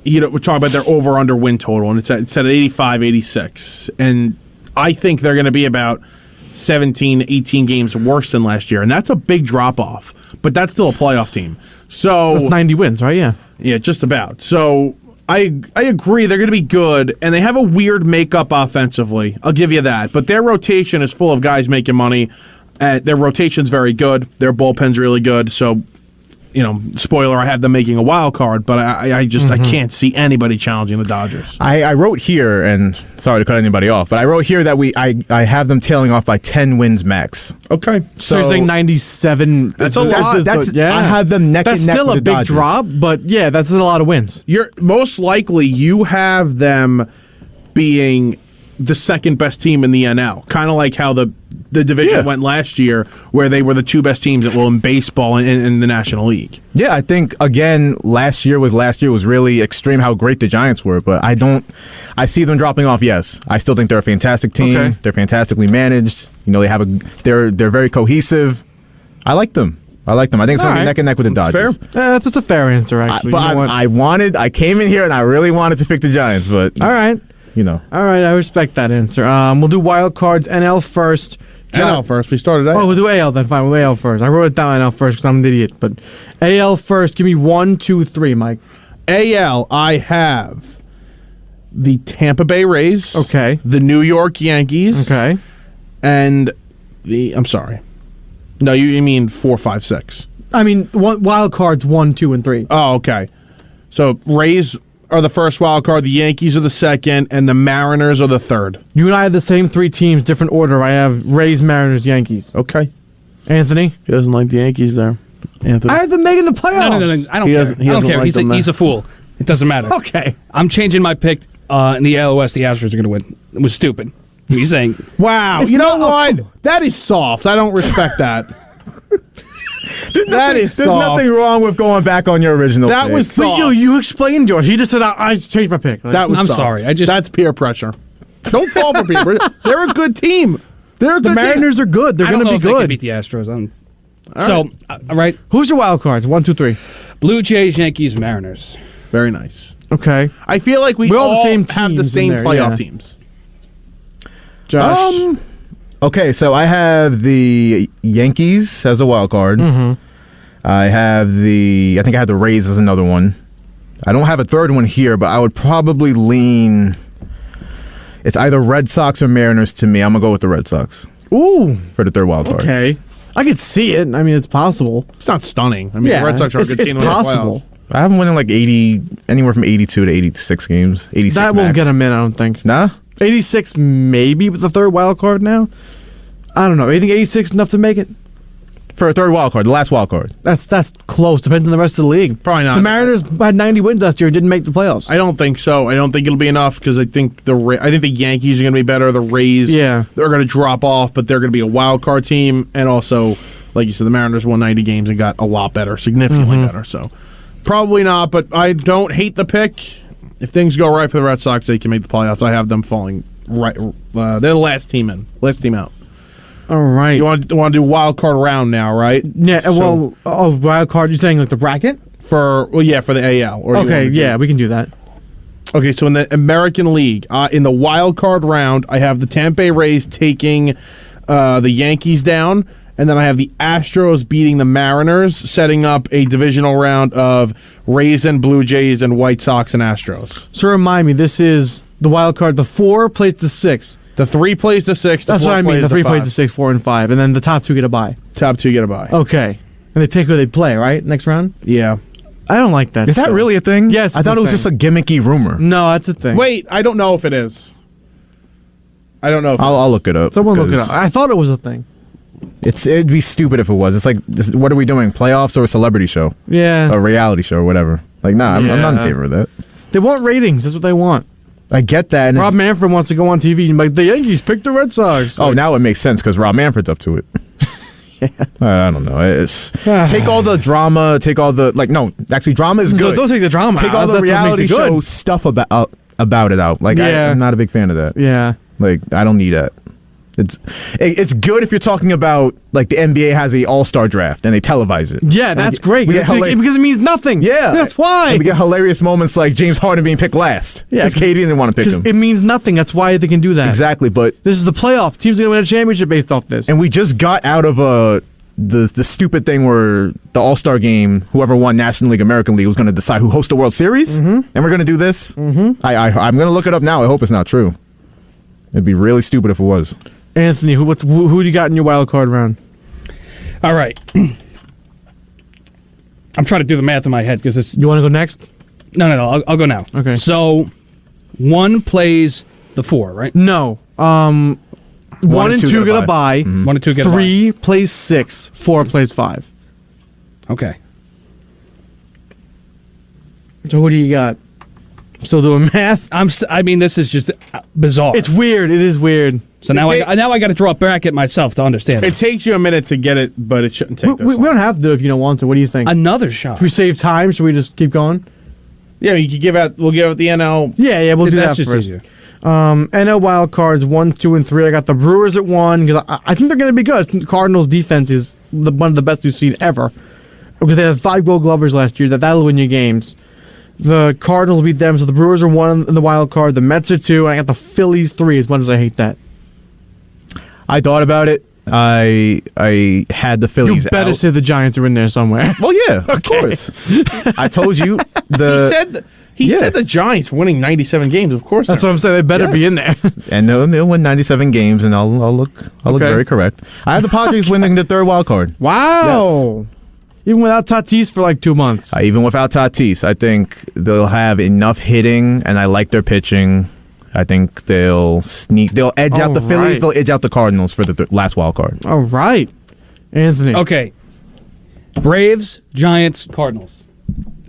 we're talking about their over-under win total, and it's at 85, 86. And I think they're going to be about 17, 18 games worse than last year. And that's a big drop-off. But that's still a playoff team. So That's 90 wins, right? Yeah. Yeah, just about. So I agree they're going to be good, and they have a weird makeup offensively. I'll give you that. But their rotation is full of guys making money. Their rotation's very good. Their bullpen's really good. So, spoiler, I have them making a wild card, but I can't see anybody challenging the Dodgers. I wrote here, and sorry to cut anybody off, but I wrote here that I have them tailing off by 10 wins max. Okay. So you're saying 97. That's a lot. I have them neck and neck still with a the big Dodgers. drop, but yeah, that's a lot of wins. You're most likely you have them being the second best team in the NL, kind of like how the the division went last year, where they were the two best teams in baseball in the National League. Yeah, I think again last year was really extreme how great the Giants were, but I see them dropping off. Yes, I still think they're a fantastic team. Okay. They're fantastically managed. They're very cohesive. I like them. I think it's going to be neck and neck with the Dodgers. Fair. That's a fair answer, actually. I came in here and I really wanted to pick the Giants, but all right. All right, I respect that answer. We'll do wild cards, NL first. NL first. We started AL. Oh, we'll do AL then. Fine, we'll do AL first. I wrote it down NL first because I'm an idiot. But AL first. Give me 1, 2, 3, Mike. AL, I have the Tampa Bay Rays. Okay. The New York Yankees. Okay. And I'm sorry. No, you mean 4, 5, 6. I mean, wild cards 1, 2, and 3. Oh, okay. So Rays are the first wild card, the Yankees are the second, and the Mariners are the third. You and I have the same 3 teams, different order. I have Rays, Mariners, Yankees. Okay. Anthony? He doesn't like the Yankees there. Anthony. I have them making the playoffs. No. I don't care. I don't care. He's a fool. It doesn't matter. Okay. I'm changing my pick in the AL West. The Astros are going to win. It was stupid. What are you saying? Wow. You know what? That is soft. I don't respect that. There's nothing wrong with going back on your original pick. That was soft. But you explained yours. He just said, I changed my pick. That was I'm soft. sorry. That's peer pressure. Don't fall for peer pressure. They're a good team. The Mariners are good. They're going to be They can good. beat the Astros. All right. right. Who's your wild cards? 1, 2, 3. Blue Jays, Yankees, Mariners. Very nice. Okay. I feel like we all the same have the teams same in there, playoff yeah. teams. Josh? Okay, so I have the Yankees as a wild card. Mm-hmm. I think I have the Rays as another one. I don't have a third one here, but I would probably lean. It's either Red Sox or Mariners to me. I'm going to go with the Red Sox. Ooh. For the third wild card. Okay. I could see it. I mean, it's possible. It's not stunning. I mean, the Red Sox are a good team. It's possible. I haven't won in like 80, anywhere from 82 to 86 games. 86 That won't get them in, I don't think. Nah? 86 maybe with the third wild card now. I don't know. You think 86 enough to make it? For a third wild card, the last wild card. That's close. Depends on the rest of the league. Probably not. The Mariners had 90 wins last year and didn't make the playoffs. I don't think so. I don't think it'll be enough because I think the Yankees are going to be better. The Rays, they're going to drop off, but they're going to be a wild card team. And also, like you said, the Mariners won 90 games and got a lot better, significantly better. So probably not. But I don't hate the pick. If things go right for the Red Sox, they can make the playoffs. I have them falling right. They're the last team out. All right. You want to do wild card round now, right? Yeah. Wild card. You're saying like the bracket for the AL. Okay. We can do that. Okay. So in the American League, in the wild card round, I have the Tampa Bay Rays taking the Yankees down, and then I have the Astros beating the Mariners, setting up a divisional round of Rays and Blue Jays and White Sox and Astros. So remind me, this is the wild card. The 4 plays the 6. The 3 plays the 6. That's what I mean. The 3 plays the 6, 4, and 5, and then the top 2 get a bye. Top 2 get a bye. Okay, and they pick who they play, right? Next round. Yeah. I don't like that. Is that really a thing? Yes. I thought it was just a gimmicky rumor. No, that's a thing. Wait, I don't know if it is. I don't know. I'll look it up. Someone look it up. I thought it was a thing. It'd be stupid if it was. It's like, what are we doing? Playoffs or a celebrity show? Yeah. A reality show or whatever. Like, nah, I'm not in favor of that. They want ratings. That's what they want. I get that. And Rob Manfred wants to go on TV and be like, the Yankees picked the Red Sox. Oh, now it makes sense because Rob Manfred's up to it. I don't know. Take all the drama. Take all the drama is good. Don't take the drama. Take all the reality show stuff about it out. Like, I'm not a big fan of that. Yeah. Like, I don't need that. It's good if you're talking about like the NBA has a All-Star draft and they televise it. Yeah, that's great because it means nothing. Yeah, that's why. And we get hilarious moments like James Harden being picked last. Yeah, because Katie didn't want to pick him. It means nothing. That's why they can do that. Exactly, but this is the playoffs. Teams are gonna win a championship based off this. And we just got out of the stupid thing where the All-Star game, whoever won National League, American League, was going to decide who hosts the World Series, and we're going to do this. Mm-hmm. I'm going to look it up now. I hope it's not true. It'd be really stupid if it was. Anthony, who do you got in your wild card round? All right. I'm trying to do the math in my head because it's. You want to go next? No. I'll go now. Okay. So, 1 plays the 4, right? No. 1 and 2 get a bye. Mm-hmm. 1 and 2 get a bye. 3 plays 6. 4 plays 5. Okay. So who do you got? Still doing math? I mean, this is just bizarre. It's weird. It is weird. So now I got to draw a bracket myself to understand It takes you a minute to get it, but it shouldn't take this We long. don't have to do it if you don't want to. What do you think? Another shot. Should we save time? Should we just keep going? Yeah, you could we'll give out the NL. Yeah, we'll do that That's just first. easier. NL wild cards 1, 2, and 3. I got the Brewers at 1 because I think they're going to be good. The Cardinals' defense is one of the best we've seen ever because they had 5 Gold Glovers last year. That'll win you games. The Cardinals beat them, so the Brewers are 1 in the wild card. The Mets are 2, and I got the Phillies 3. As much as I hate that, I thought about it. I had the Phillies you better out. say the Giants are in there somewhere. Well, yeah, of course. I told you He said the Giants winning 97 games. Of course, That's what I'm saying. They better be in there. And they'll win 97 games, and I'll look very correct. I have the Padres winning the 3rd wild card. Wow. Yes. Even without Tatis for like 2 months. Even without Tatis, I think they'll have enough hitting, and I like their pitching. I think they'll edge out the Phillies. They'll edge out the Cardinals for the last wild card. All right. Anthony. Okay. Braves, Giants, Cardinals.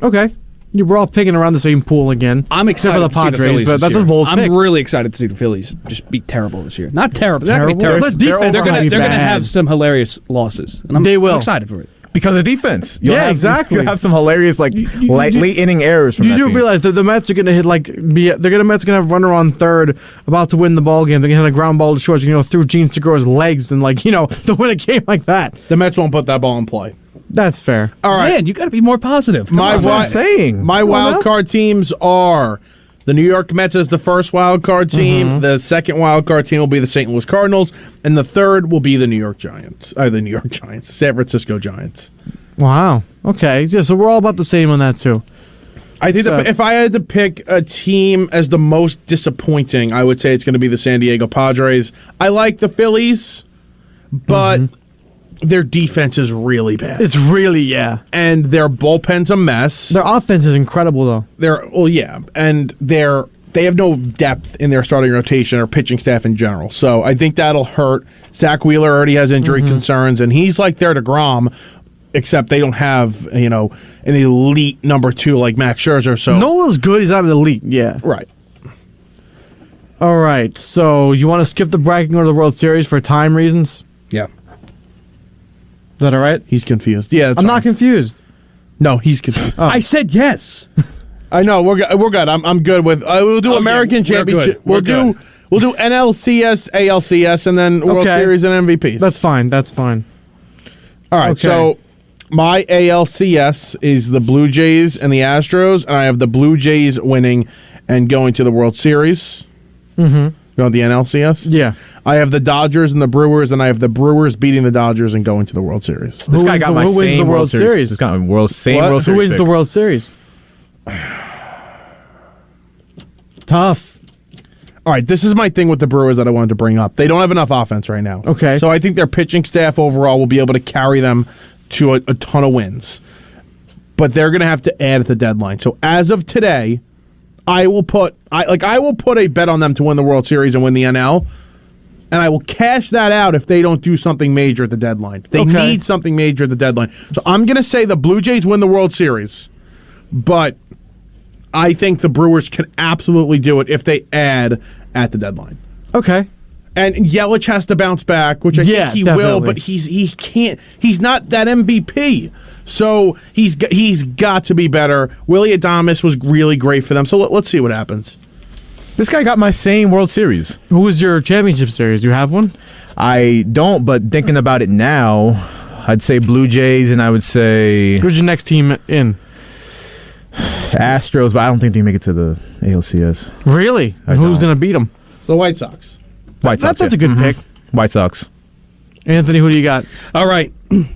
Okay. We're all picking around the same pool again. I'm excited Except for to see the Phillies but this that's year. a bold pick. I'm really excited to see the Phillies just be terrible this year. Not terrible. They're not going to be Terrible? terrible. Their defense They're might going be to bad. have some hilarious losses. And I'm excited for it. Because of defense. Exactly. You'll have some hilarious, late inning errors from You that do team. realize that the Mets are going to hit Mets going to have a runner on third about to win the ball game. They're going to hit a ground ball to short, through Gene Segura's legs and to win a game like that. the Mets won't put that ball in play. That's fair. All right, Man, you got to be more positive. That's what I'm saying. My wild card teams are the New York Mets as the first wild card team. Mm-hmm. The second wild card team will be the St. Louis Cardinals, and the third will be the New York Giants. San Francisco Giants. Wow. Okay. Yeah, so we're all about the same on that, too. I think if I had to pick a team as the most disappointing, I would say it's going to be the San Diego Padres. I like the Phillies, but their defense is really bad. It's really, And their bullpen's a mess. Their offense is incredible, though. And they have no depth in their starting rotation or pitching staff in general. So I think that'll hurt. Zach Wheeler already has injury concerns, and he's like their DeGrom, except they don't have, an elite number 2 like Max Scherzer. So Nola's good. He's not an elite. Yeah. right. All right. So you want to skip the bracket and go to the World Series for time reasons? Yeah. Is that all right? He's confused. Yeah, I'm not confused. No, he's confused. I said yes. I know we're good. I'm good with. We'll do American we're Championship. good. We're good. We'll do NLCS, ALCS, and then World Series and MVPs. That's fine. All right. okay. So my ALCS is the Blue Jays and the Astros, and I have the Blue Jays winning and going to the World Series. Mm-hmm. You want the NLCS? Yeah. I have the Dodgers and the Brewers, and I have the Brewers beating the Dodgers and going to the World Series. This guy got my who wins same the World Series? This guy World Series. Who wins pick. the World Series? Tough. All right, this is my thing with the Brewers that I wanted to bring up. They don't have enough offense right now. Okay. So I think their pitching staff overall will be able to carry them to a ton of wins. But they're going to have to add at the deadline. So as of today, I will put a bet on them to win the World Series and win the NL. And I will cash that out if they don't do something major at the deadline. They need something major at the deadline. So I'm going to say the Blue Jays win the World Series. But I think the Brewers can absolutely do it if they add at the deadline. Okay. And Yelich has to bounce back, which I think he will, but he can't. He's not that MVP, so he's got to be better. Willie Adames was really great for them, so let's see what happens. This guy got my same World Series. Who was your championship series? Do you have one? I don't, but thinking about it now, I'd say Blue Jays, and I would say Who's your next team in? Astros, but I don't think they make it to the ALCS. Really? And who's going to beat them? The White Sox. White Sox. That's a good pick. White Sox. Anthony, who do you got? All right.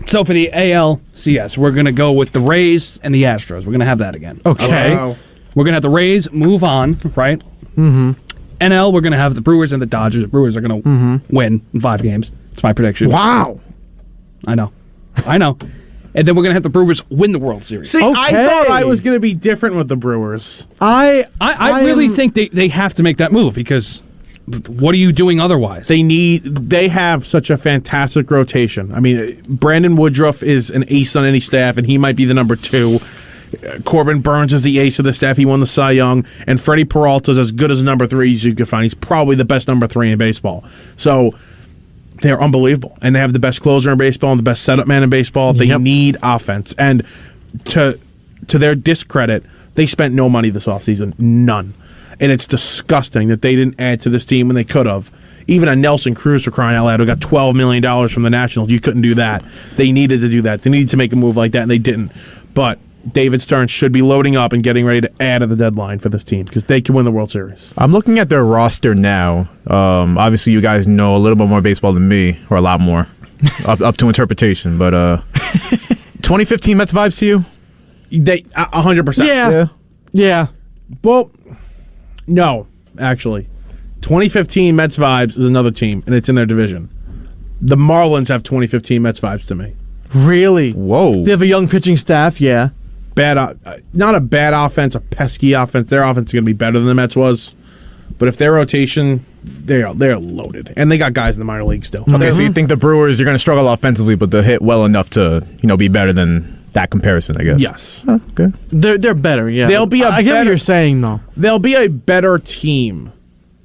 So for the ALCS, we're going to go with the Rays and the Astros. We're going to have that again. Okay. Wow. We're going to have the Rays move on, right? Mm-hmm. NL, we're going to have the Brewers and the Dodgers. The Brewers are going to win in 5 games. It's my prediction. Wow. I know. And then we're going to have the Brewers win the World Series. See, I Okay. thought I was going to be different with the Brewers. I really think they have to make that move because what are you doing otherwise? They have such a fantastic rotation. I mean, Brandon Woodruff is an ace on any staff, and he might be the number 2. Corbin Burns is the ace of the staff. He won the Cy Young. And Freddie Peralta's as good as a number 3 as you could find. He's probably the best number 3 in baseball. So they're unbelievable. And they have the best closer in baseball and the best setup man in baseball. They need offense. And to their discredit, they spent no money this offseason. None. And it's disgusting that they didn't add to this team when they could have. Even a Nelson Cruz, for crying out loud, who got $12 million from the Nationals, you couldn't do that. They needed to do that. They needed to make a move like that, and they didn't. But David Stearns should be loading up and getting ready to add at the deadline for this team because they can win the World Series. I'm looking at their roster now. Obviously, you guys know a little bit more baseball than me, or a lot more, up to interpretation. But 2015 Mets vibes to you? They 100%. Yeah. Well, no, actually. 2015 Mets vibes is another team, and it's in their division. The Marlins have 2015 Mets vibes to me. Really? Whoa. They have a young pitching staff, yeah. Not a bad offense, a pesky offense. Their offense is going to be better than the Mets was. But if their rotation, they're loaded. And they got guys in the minor leagues still. Okay, so you think the Brewers are going to struggle offensively, but they'll hit well enough to be better than that comparison, I guess. Yes. Okay. They're better, yeah. I get what you're saying, though. They'll be a better team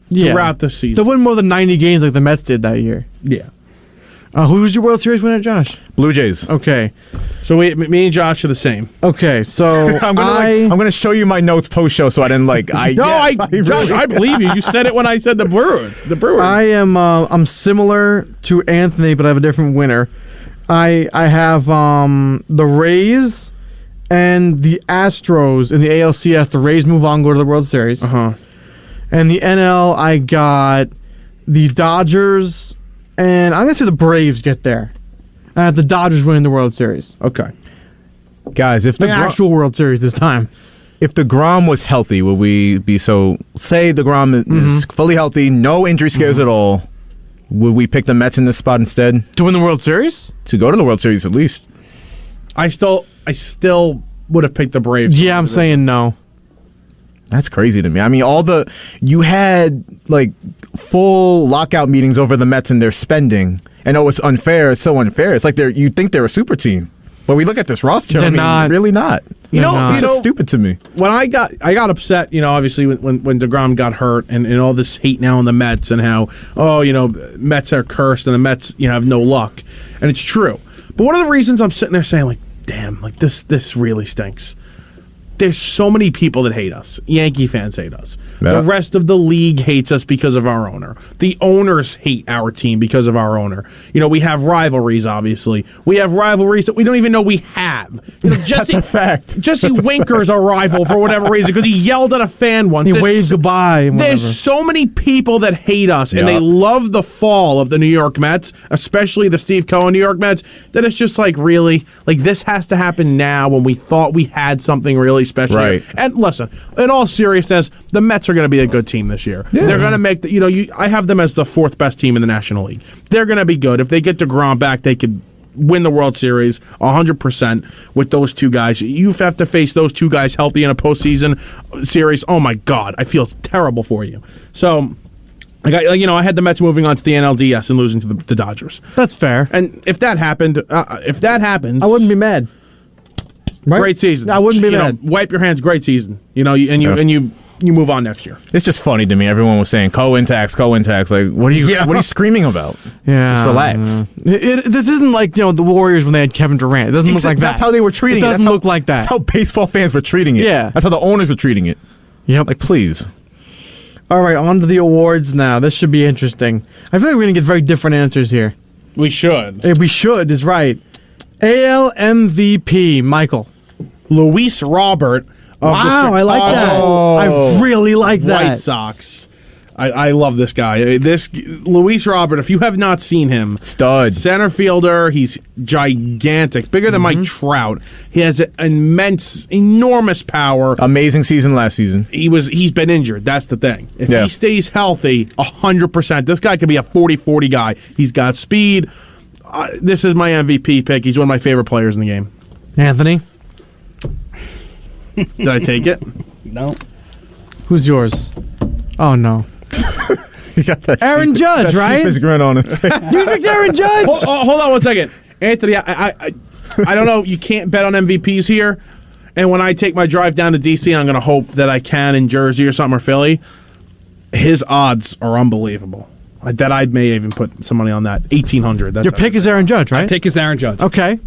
throughout the season. They'll win more than 90 games like the Mets did that year. Yeah. Who was your World Series winner, Josh? Blue Jays. Okay. So me and Josh are the same. Okay, so I'm gonna show you my notes post show, so I didn't Josh, I believe you. You said it when I said the Brewers. The Brewers. I am. I'm similar to Anthony, but I have a different winner. I have the Rays and the Astros in the ALCS. The Rays move on, go to the World Series. And the NL, I got the Dodgers, and I'm going to say the Braves get there. I have the Dodgers winning the World Series. Okay. Guys, if the actual World Series this time. If DeGrom was healthy, would we be so... Say DeGrom is fully healthy, no injury scares at all, would we pick the Mets in this spot instead? To win the World Series? To go to the World Series at least. I still would have picked the Braves. Yeah, I'm saying no. That's crazy to me. I mean, you had like full lockout meetings over the Mets and their spending, and it's unfair. It's so unfair. It's like you think they're a super team, but we look at this roster. They're not. Really not. It's just stupid to me. When I got upset, obviously when DeGrom got hurt and all this hate now on the Mets and how Mets are cursed and the Mets have no luck, and it's true. But one of the reasons I'm sitting there saying like, damn, like this really stinks. There's so many people that hate us. Yankee fans hate us. Yeah. The rest of the league hates us because of our owner. The owners hate our team because of our owner. We have rivalries, obviously. We have rivalries that we don't even know we have. That's a fact. Jesse Winker's a rival for whatever reason because he yelled at a fan once. He waved goodbye. There's so many people that hate us, and they love the fall of the New York Mets, especially the Steve Cohen New York Mets, that it's just like, really? Like, this has to happen now when we thought we had something really special. Right. And listen, in all seriousness, the Mets are going to be a good team this year. Yeah. They're going to make I have them as the 4th best team in the National League. They're going to be good. If they get DeGrom back, they could win the World Series 100% with those two guys. You have to face those two guys healthy in a postseason series. Oh my God, I feel terrible for you. So, I had the Mets moving on to the NLDS and losing to the Dodgers. That's fair. And if that happens, I wouldn't be mad. Right? Great season. I wouldn't be mad. Wipe your hands. Great season. You move on next year. It's just funny to me. Everyone was saying Cohen tax. Like, what are you screaming about? Yeah, just relax. This isn't like the Warriors when they had Kevin Durant. It doesn't look like that. That's how they were treating it. It doesn't look like that. That's how baseball fans were treating it. Yeah, that's how the owners were treating it. Yep. Like, please. All right, on to the awards now. This should be interesting. I feel like we're gonna get very different answers here. We should. We should is right. AL MVP, Michael. Luis Robert. Wow, I like that. I really like that. White Sox. I love this guy. This Luis Robert, if you have not seen him, stud center fielder. He's gigantic, bigger than Mike Trout. He has enormous power. Amazing season last season. He's been injured. That's the thing. If he stays healthy, 100%, this guy could be a 40-40 guy. He's got speed. This is my MVP pick. He's one of my favorite players in the game. Anthony. Did I take it? No. Who's yours? Oh, no. You got that Aaron Judge, right? Sheepish grin on his face. You picked Aaron Judge? Hold on one second. Anthony, I don't know. You can't bet on MVPs here. And when I take my drive down to D.C., I'm going to hope that I can in Jersey or something or Philly. His odds are unbelievable. That I may even put some money on that. 1,800. Your pick is Aaron Judge, right? My pick is Aaron Judge. Okay.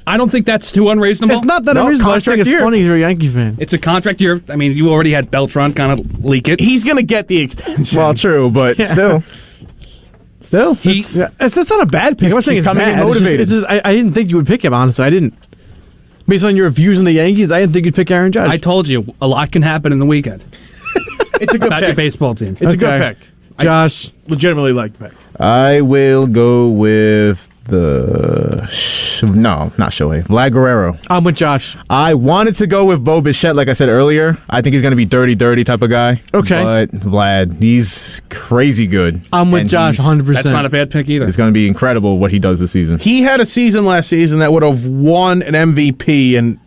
I don't think that's too unreasonable. It's not that unreasonable. I think it's funny you're a Yankee fan. It's a contract year. I mean, you already had Beltran kind of leak it. He's going to get the extension. Well, true, but still. Still. It's just not a bad pick. I'm not saying He's it's coming bad. in motivated. It's just, I didn't think you would pick him, honestly. I didn't. Based on your views on the Yankees, I didn't think you'd pick Aaron Judge. I told you, a lot can happen in the weekend. It's a good About pick. your baseball team. It's a good pick. Josh. I legitimately like the pick. I will go with not Shohei. Vlad Guerrero. I'm with Josh. I wanted to go with Bo Bichette, like I said earlier. I think he's going to be dirty type of guy. Okay. But Vlad, he's crazy good. I'm with And Josh 100%. That's not a bad pick either. It's going to be incredible what he does this season. He had a season last season that would have won an MVP in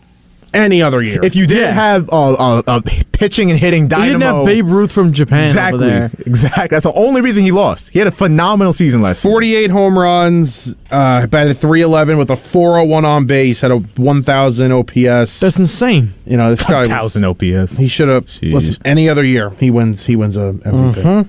any other year. If you didn't have a pitching and hitting dynamo. He didn't have Babe Ruth from Japan Exactly. over there. Exactly. That's the only reason he lost. He had a phenomenal season last season. 48 home runs, batted .311 with a 401 on base, had a 1,000 OPS. That's insane. You know, this guy 1,000 OPS. He should have. Listen, any other year he wins a MVP.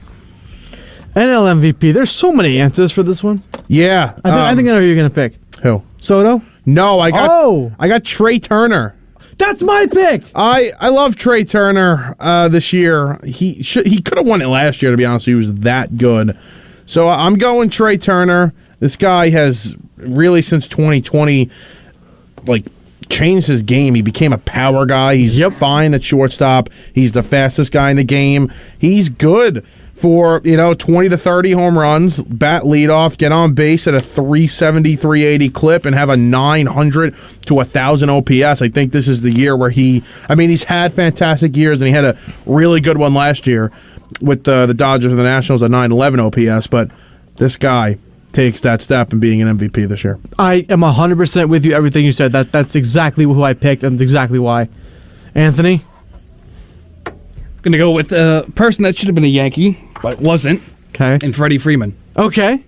NL MVP. There's so many answers for this one. Yeah, I think I know who you're going to pick. Who? Soto? No, I got Trey Turner. That's my pick. I love Trey Turner this year. He could have won it last year, to be honest. He was that good. So I'm going Trey Turner. This guy has really, since 2020, like, changed his game. He became a power guy. He's fine at shortstop. He's the fastest guy in the game. He's good for 20 to 30 home runs, bat leadoff, get on base at a 370, 380 clip, and have a 900 to 1,000 OPS. I think this is the year where he's had fantastic years, and he had a really good one last year with the Dodgers and the Nationals at 911 OPS, but this guy takes that step in being an MVP this year. I am 100% with you. Everything you said. That's exactly who I picked, and exactly why. Anthony? Going to go with a person that should have been a Yankee, but wasn't. Okay. And Freddie Freeman. Okay.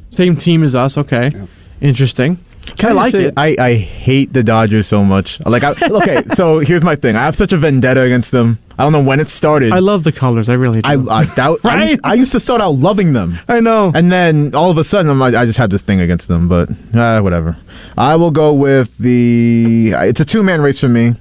Same team as us. Okay. Yeah. Interesting. Can I like it? I hate the Dodgers so much. Okay, so here's my thing. I have such a vendetta against them. I don't know when it started. I love the colors. I really do. Right? I used to start out loving them. I know. And then all of a sudden, I just have this thing against them. But whatever. I will go with it's a two-man race for me.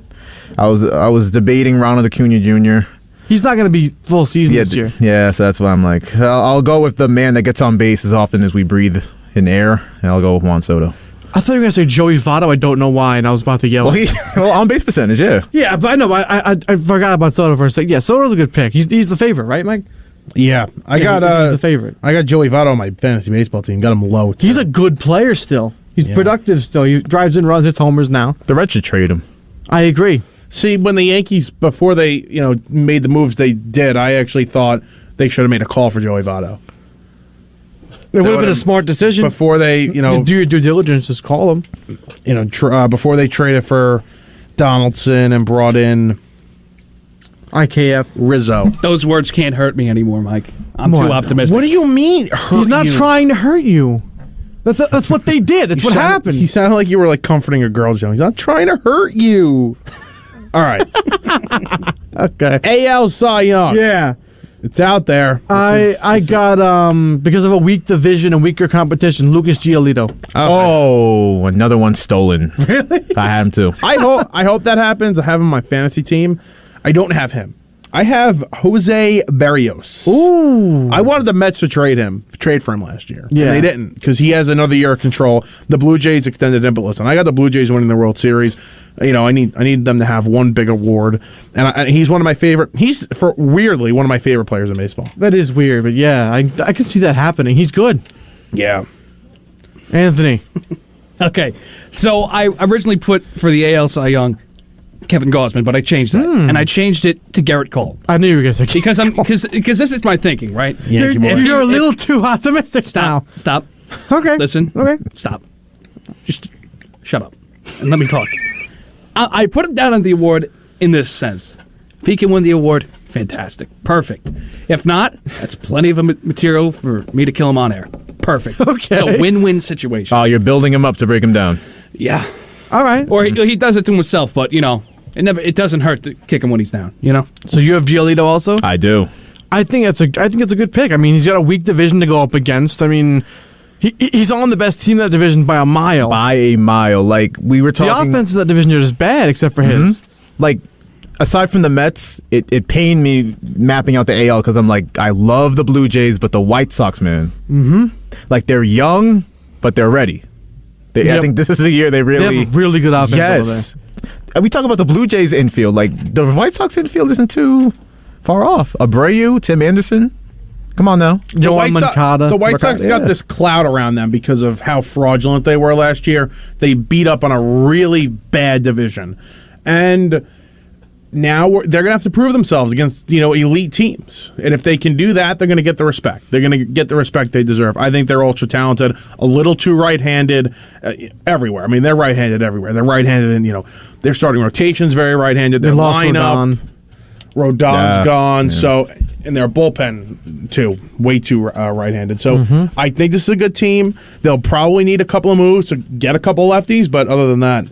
I was debating Ronald Acuna Jr. He's not going to be full season this year. Yeah, so that's why I'm like, I'll go with the man that gets on base as often as we breathe in air, and I'll go with Juan Soto. I thought you were going to say Joey Votto. I don't know why, and I was about to yell. Well, on base percentage, yeah. Yeah, but I know. I forgot about Soto for a second. Yeah, Soto's a good pick. He's the favorite, right, Mike? Yeah, he's the favorite. I got Joey Votto on my fantasy baseball team. Got him low. He's a good player still. He's productive still. He drives in runs, hits homers now. The Reds should trade him. I agree. See, when the Yankees, before they made the moves they did, I actually thought they should have made a call for Joey Votto. It would have been a smart decision. Before they, do your due diligence, just call him. Before they traded for Donaldson and brought in IKF Rizzo. Those words can't hurt me anymore, Mike. I'm too optimistic. What do you mean? He's not trying to hurt you. That's what they did. That's what happened. You sounded like you were comforting a girl, Joe. He's not trying to hurt you. All right. Okay. AL Cy Young. Yeah. It's out there. I got because of a weak division and weaker competition, Lucas Giolito. Oh, another one stolen. Really? I had him too. I hope that happens. I have him on my fantasy team. I don't have him. I have Jose Barrios. Ooh. I wanted the Mets to trade for him last year. Yeah. And they didn't because he has another year of control. The Blue Jays extended him, but listen, I got the Blue Jays winning the World Series. I need them to have one big award, and he's one of my favorite. He's weirdly one of my favorite players in baseball. That is weird, but yeah, I can see that happening. He's good. Yeah. Anthony. Okay, so I originally put for the AL Cy Young Kevin Gausman, but I changed that, and I changed it to Garrett Cole. I knew you were going to say because this is my thinking, right? You're a little too optimistic now. Stop. Okay. Listen. Okay. Stop. Just shut up and let me talk. I put him down on the award in this sense. If he can win the award, fantastic. Perfect. If not, that's plenty of material for me to kill him on air. Perfect. Okay. It's a win-win situation. Oh, you're building him up to break him down. Yeah. All right. Or he does it to himself, but, It doesn't hurt to kick him when he's down, So you have Giolito also? I do. I think it's a good pick. I mean, he's got a weak division to go up against. I mean, he's on the best team in that division by a mile. By a mile. Like, we were talking... The offense in that division is just bad, except for his. Like, aside from the Mets, it pained me mapping out the AL because I'm like, I love the Blue Jays, but the White Sox, man. Like, they're young, but they're ready. I think this is the year they have a really good offense. Yes. And we talk about the Blue Jays infield. Like, the White Sox infield isn't too far off. Abreu, Tim Anderson. Come on now. The White Sox got this cloud around them because of how fraudulent they were last year. They beat up on a really bad division. And now they're going to have to prove themselves against elite teams. And if they can do that, they're going to get the respect. They're going to get the respect they deserve. I think they're ultra talented, a little too right-handed everywhere. I mean, they're right-handed everywhere. They're right-handed in, their starting rotation's very right-handed. Their lineup, Rodon's gone. So, and their bullpen, too, way too right-handed. So I think this is a good team. They'll probably need a couple of moves to get a couple lefties, but other than that,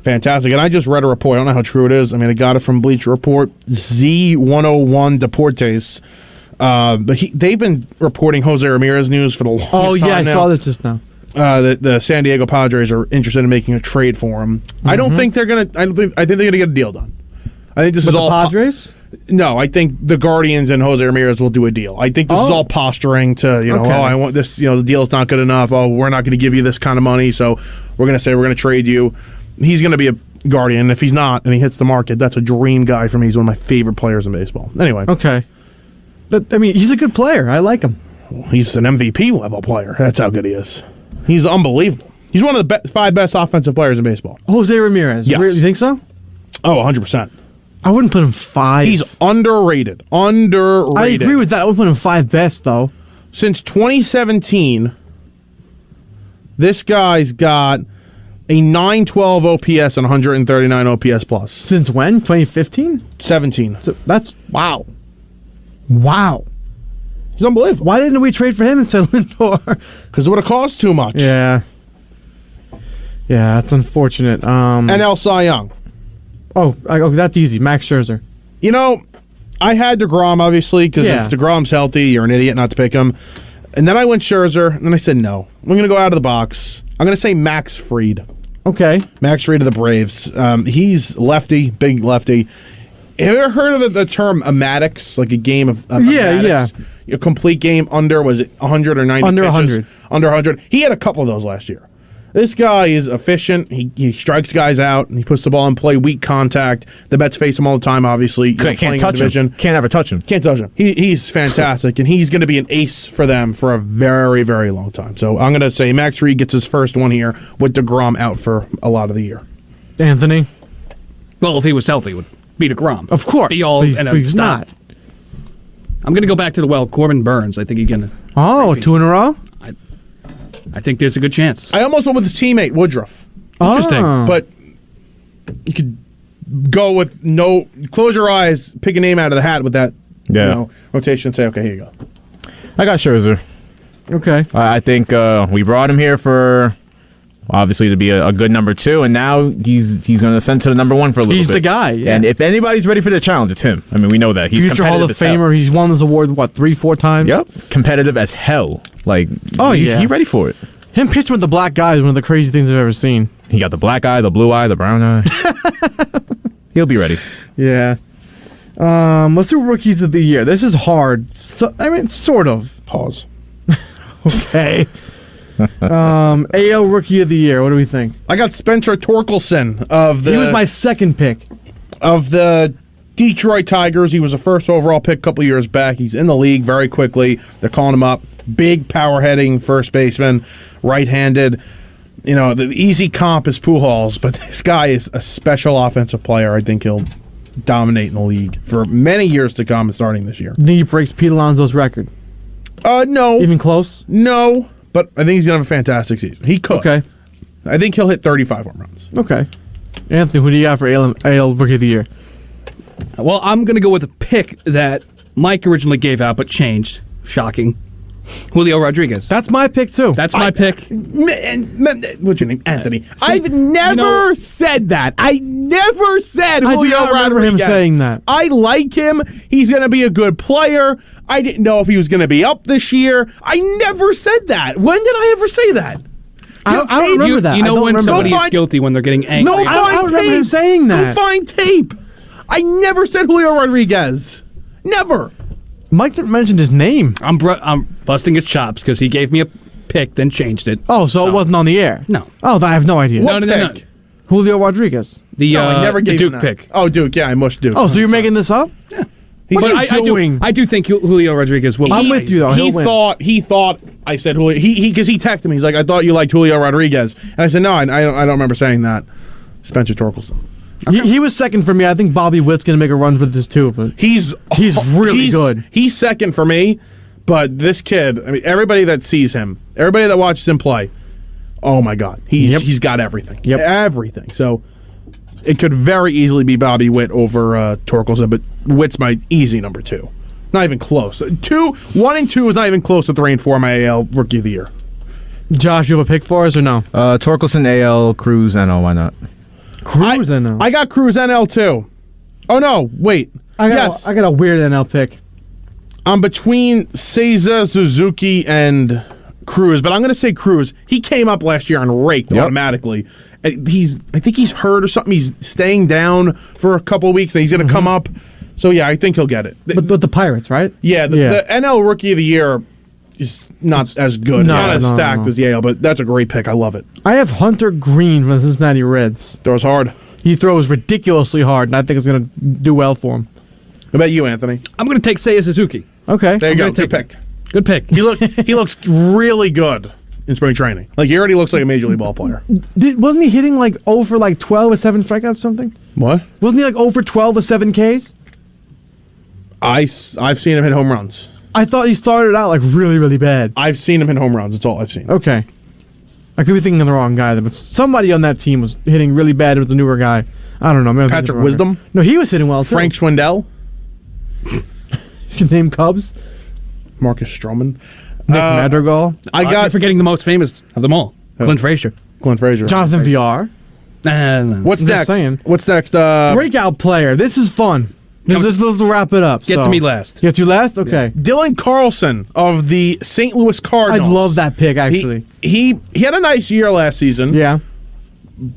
fantastic. And I just read a report. I don't know how true it is. I mean, I got it from Bleacher Report. Z101 Deportes. But they've been reporting Jose Ramirez news for the longest time now. I saw this just now. The San Diego Padres are interested in making a trade for him. I don't think they're gonna. I think they're gonna get a deal done. I think this is all the Padres. No, I think the Guardians and Jose Ramirez will do a deal. I think this is all posturing to, I want this, the deal's not good enough. Oh, we're not going to give you this kind of money, so we're going to say we're going to trade you. He's going to be a Guardian. If he's not and he hits the market, that's a dream guy for me. He's one of my favorite players in baseball. Anyway. Okay. But, I mean, he's a good player. I like him. He's an MVP level player. That's how good he is. He's unbelievable. He's one of the 5 best offensive players in baseball. Jose Ramirez. Yes. You think so? Oh, 100%. I wouldn't put him 5. He's underrated. I agree with that. I would put him 5 best, though. Since 2017, this guy's got a 912 OPS and 139 OPS plus. Since when? 2015? 17. So that's wow. Wow. He's unbelievable. Why didn't we trade for him instead of Lindor? Because it would have cost too much. Yeah. Yeah, that's unfortunate. NL Cy Young. Oh, that's easy. Max Scherzer. I had DeGrom, obviously, because if DeGrom's healthy, you're an idiot not to pick him. And then I went Scherzer, and then I said no. I'm going to go out of the box. I'm going to say Max Fried. Okay. Max Fried of the Braves. He's lefty, big lefty. Have you ever heard of the term Amatics, like a game of Amatics? Yeah. A complete game under, was it 100 or 90 under pitches? 100. Under 100. He had a couple of those last year. This guy is efficient. He strikes guys out, and he puts the ball in play, weak contact. The Mets face him all the time, obviously. Can't touch him. Can't ever touch him. Can't touch him. He's fantastic, and he's going to be an ace for them for a very, very long time. So I'm going to say Max Fried gets his first one here with DeGrom out for a lot of the year. Anthony? Well, if he was healthy, it would be DeGrom. Of course. He's not. I'm going to go back to the well. Corbin Burns. I think he can. Oh, 2 in a row? I think there's a good chance. I almost went with his teammate, Woodruff. Interesting. But you could go with close your eyes, pick a name out of the hat with that rotation and say, okay, here you go. I got Scherzer. Okay. I think we brought him here for, obviously, to be a good number 2, and now he's going to ascend to the number 1 for a little bit. He's the guy, yeah. And if anybody's ready for the challenge, it's him. I mean, we know that. He's Future Hall of Famer. He's won this award, 3-4 times? Yep. Competitive as hell. He ready for it. Him pitching with the black guy is one of the crazy things I've ever seen. He got the black eye, the blue eye, the brown eye. He'll be ready. Yeah. Let's do Rookies of the Year. This is hard. Sort of. Pause. Okay. AL Rookie of the Year. What do we think? I got Spencer Torkelson He was my second pick. Of the Detroit Tigers. He was a first overall pick a couple years back. He's in the league very quickly. They're calling him up. Big power-heading first baseman, right-handed. The easy comp is Pujols, but this guy is a special offensive player. I think he'll dominate in the league for many years to come, starting this year. Think he breaks Pete Alonso's record? No. Even close? No, but I think he's going to have a fantastic season. He could. Okay. I think he'll hit 35 home runs. Okay. Anthony, who do you got for AL Rookie of the Year? Well, I'm going to go with a pick that Mike originally gave out but changed. Shocking. Julio Rodriguez. That's my pick too. That's my pick. What's your name? Anthony. I've never said that. I never said I do Julio not remember Rodriguez. him saying that. I like him. He's going to be a good player. I didn't know if he was going to be up this year. I never said that. When did I ever say that? I don't remember that. You I know don't when remember somebody that. is guilty when they're getting angry. No, I don't remember him saying that. Go find tape. I never said Julio Rodriguez. Never. Mike didn't mention his name. I'm busting his chops because he gave me a pick, then changed it. Oh, so it wasn't on the air? No. Oh, I have no idea. What No. pick? Julio Rodriguez. The I never the gave Duke him that. pick. Oh, Duke. Yeah, I mushed Duke. Oh, so you're making this up? But What are you doing? I do think Julio Rodriguez will. I'm with you though. He He'll win. thought I said Julio. Because he texted me. He's like, I thought you liked Julio Rodriguez, and I said no, I don't remember saying that. Spencer Torkelson. He was second for me. I think Bobby Witt's going to make a run for this too, but He's really good. He's second for me, but this kid. I mean, everybody that sees him, everybody that watches him play, oh my God, he's got everything. Yep. Everything. So it could very easily be Bobby Witt over Torkelson, but Witt's my easy number 2. Not even close. 1 and 2 is not even close to 3 and 4 my AL Rookie of the Year. Josh, you have a pick for us or no? Torkelson, AL, Cruz, NL. Why not? Cruz NL. I got Cruz NL too. Oh no, wait. I got a weird NL pick. I'm between Seiza, Suzuki, and Cruz, but I'm going to say Cruz. He came up last year and raked automatically. And I think he's hurt or something. He's staying down for a couple of weeks, and he's going to come up. So yeah, I think he'll get it. But the Pirates, right? Yeah, the NL Rookie of the Year is not as good, not as stacked as Yale, but that's a great pick. I love it. I have Hunter Green from the Cincinnati Reds. Throws hard. He throws ridiculously hard, and I think it's going to do well for him. How about you, Anthony? I'm going to take Seiya Suzuki. Okay. There you go. gonna Good take pick. Good pick. He looks really good in spring training. Like he already looks like a major league ball player. Wasn't he hitting like 0 for like 12 with 7 strikeouts or something? What? Wasn't he like 0 for 12 with 7 Ks? I've seen him hit home runs. I thought he started out like really, really bad. I've seen him hit home runs. That's all I've seen. Okay. I could be thinking of the wrong guy, but somebody on that team was hitting really bad. It was a newer guy. I don't know. Maybe I'm thinking Patrick of the wrong Wisdom? guy. No, he was hitting well too. Frank Schwindel, You can name Cubs. Marcus Stroman, Nick Madrigal. You're forgetting the most famous of them all, Clint Frazier. Clint Frazier. Jonathan VR. No. What's I'm just next? saying. What's next? Breakout player. This is fun. Let's wrap it up. Get to me last. Get you last? Okay. Dylan Carlson of the St. Louis I Cardinals. love that pick, actually. He had a nice year last season. Yeah.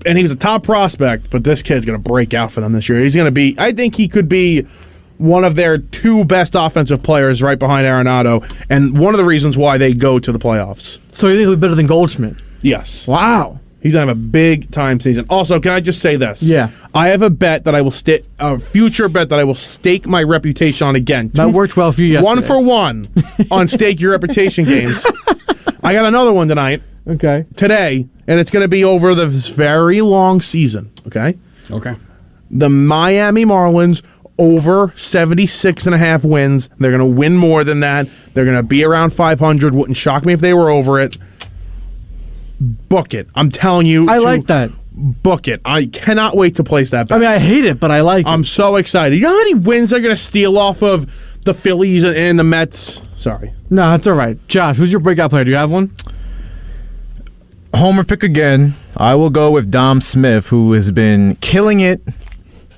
And he was a top prospect, but this kid's going to break out for them this year. He's going to be, I think he could be one of their 2 best offensive players right behind Arenado, and one of the reasons why they go to the playoffs. So you think he'll be better than Goldschmidt? Yes. Wow. He's going to have a big-time season. Also, can I just say this? Yeah. I have a bet that I will a future bet that I will stake my reputation on again. That worked well for you yesterday. 1 for 1 on Stake Your Reputation games. I got another one tonight. Okay. Today, and it's going to be over this very long season, okay? Okay. The Miami Marlins over 76.5 wins. They're going to win more than that. They're going to be around 500. Wouldn't shock me if they were over it. Book it. I'm telling you. I like that. Book it. I cannot wait to place that bet. I mean, I hate it, but I like it. I'm so excited. You know how many wins they're going to steal off of the Phillies and the Mets? Sorry. No, that's all right. Josh, who's your breakout player? Do you have one? Homer pick again. I will go with Dom Smith, who has been killing it.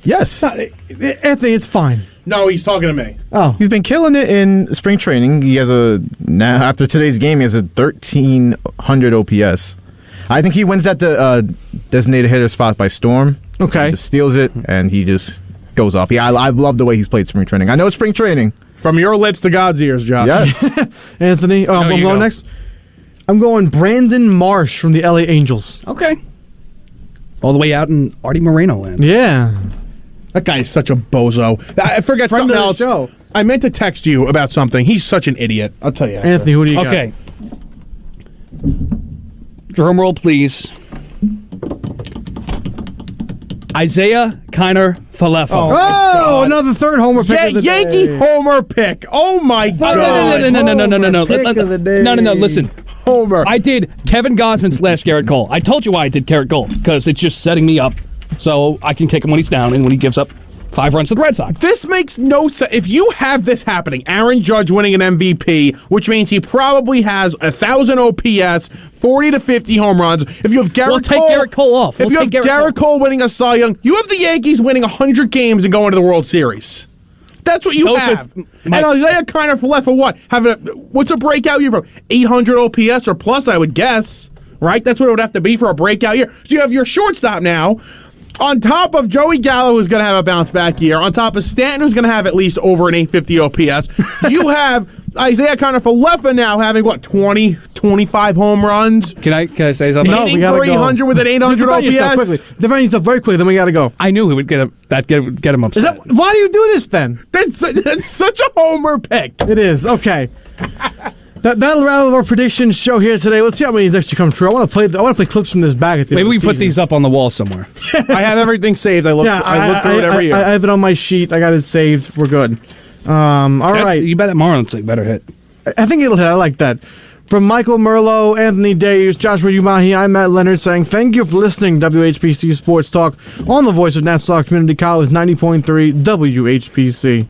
Yes. Anthony, it's fine. No, he's talking to me. Oh. He's been killing it in spring training. He has now after today's game, he has a 1,300 OPS. I think he wins that designated hitter spot by storm. Okay. He just steals it, and he just goes off. Yeah, I love the way he's played spring training. I know it's spring training. From your lips to God's ears, Josh. Yes. Anthony, I'm you going go. next. I'm going Brandon Marsh from the LA Angels. Okay. All the way out in Artie Moreno land. Yeah. That guy is such a bozo. I forget Friend something of the else. show. I meant to text you about something. He's such an idiot. I'll tell you after. Anthony, who do you got? Okay. Drum roll, please. Isaiah Kiner Falefa. Oh, another third homer pick of the Yankee day. homer pick. Oh my God. No. Pick of the day. No. Listen. Homer. I did Kevin Gosman / Garrett Cole. I told you why I did Garrett Cole, because it's just setting me up so I can kick him when he's down and when he gives up 5 runs to the Red Sox. This makes no sense. If you have this happening, Aaron Judge winning an MVP, which means he probably has 1,000 OPS, 40 to 50 home runs. If you have Garrett Cole, take Garrett Cole off. If you have Garrett Cole winning a Cy Young, you have the Yankees winning 100 games and going to the World Series. That's what you have. And Isaiah Kiner for left for what? What's a breakout year from? 800 OPS or plus, I would guess. Right? That's what it would have to be for a breakout year. So you have your shortstop now. On top of Joey Gallo, who's going to have a bounce-back year. On top of Stanton, who's going to have at least over an 850 OPS. You have Isaiah Kiner-Falefa now having, 20, 25 home runs? Can I say something? No, we gotta 300 go. with an 800 OPS? Defend yourself very quickly, then we got to go. I knew he would get him upset. Why do you do this, then? That's such a homer pick. It is. Okay. That'll rattle our prediction show here today. Let's see how many next to come true. I want to play clips from this bag at the Maybe end we of the put season. these up on the wall somewhere. I have everything saved. I look through it every year. I have it on my sheet. I got it saved. We're good. All right. You bet that Marlins like better hit. I think it'll hit. I like that. From Michael Merlo, Anthony Deus, Joshua Umahi, I'm Matt Leonard saying thank you for listening to WHPC Sports Talk on the voice of Nassau Community College 90.3 WHPC.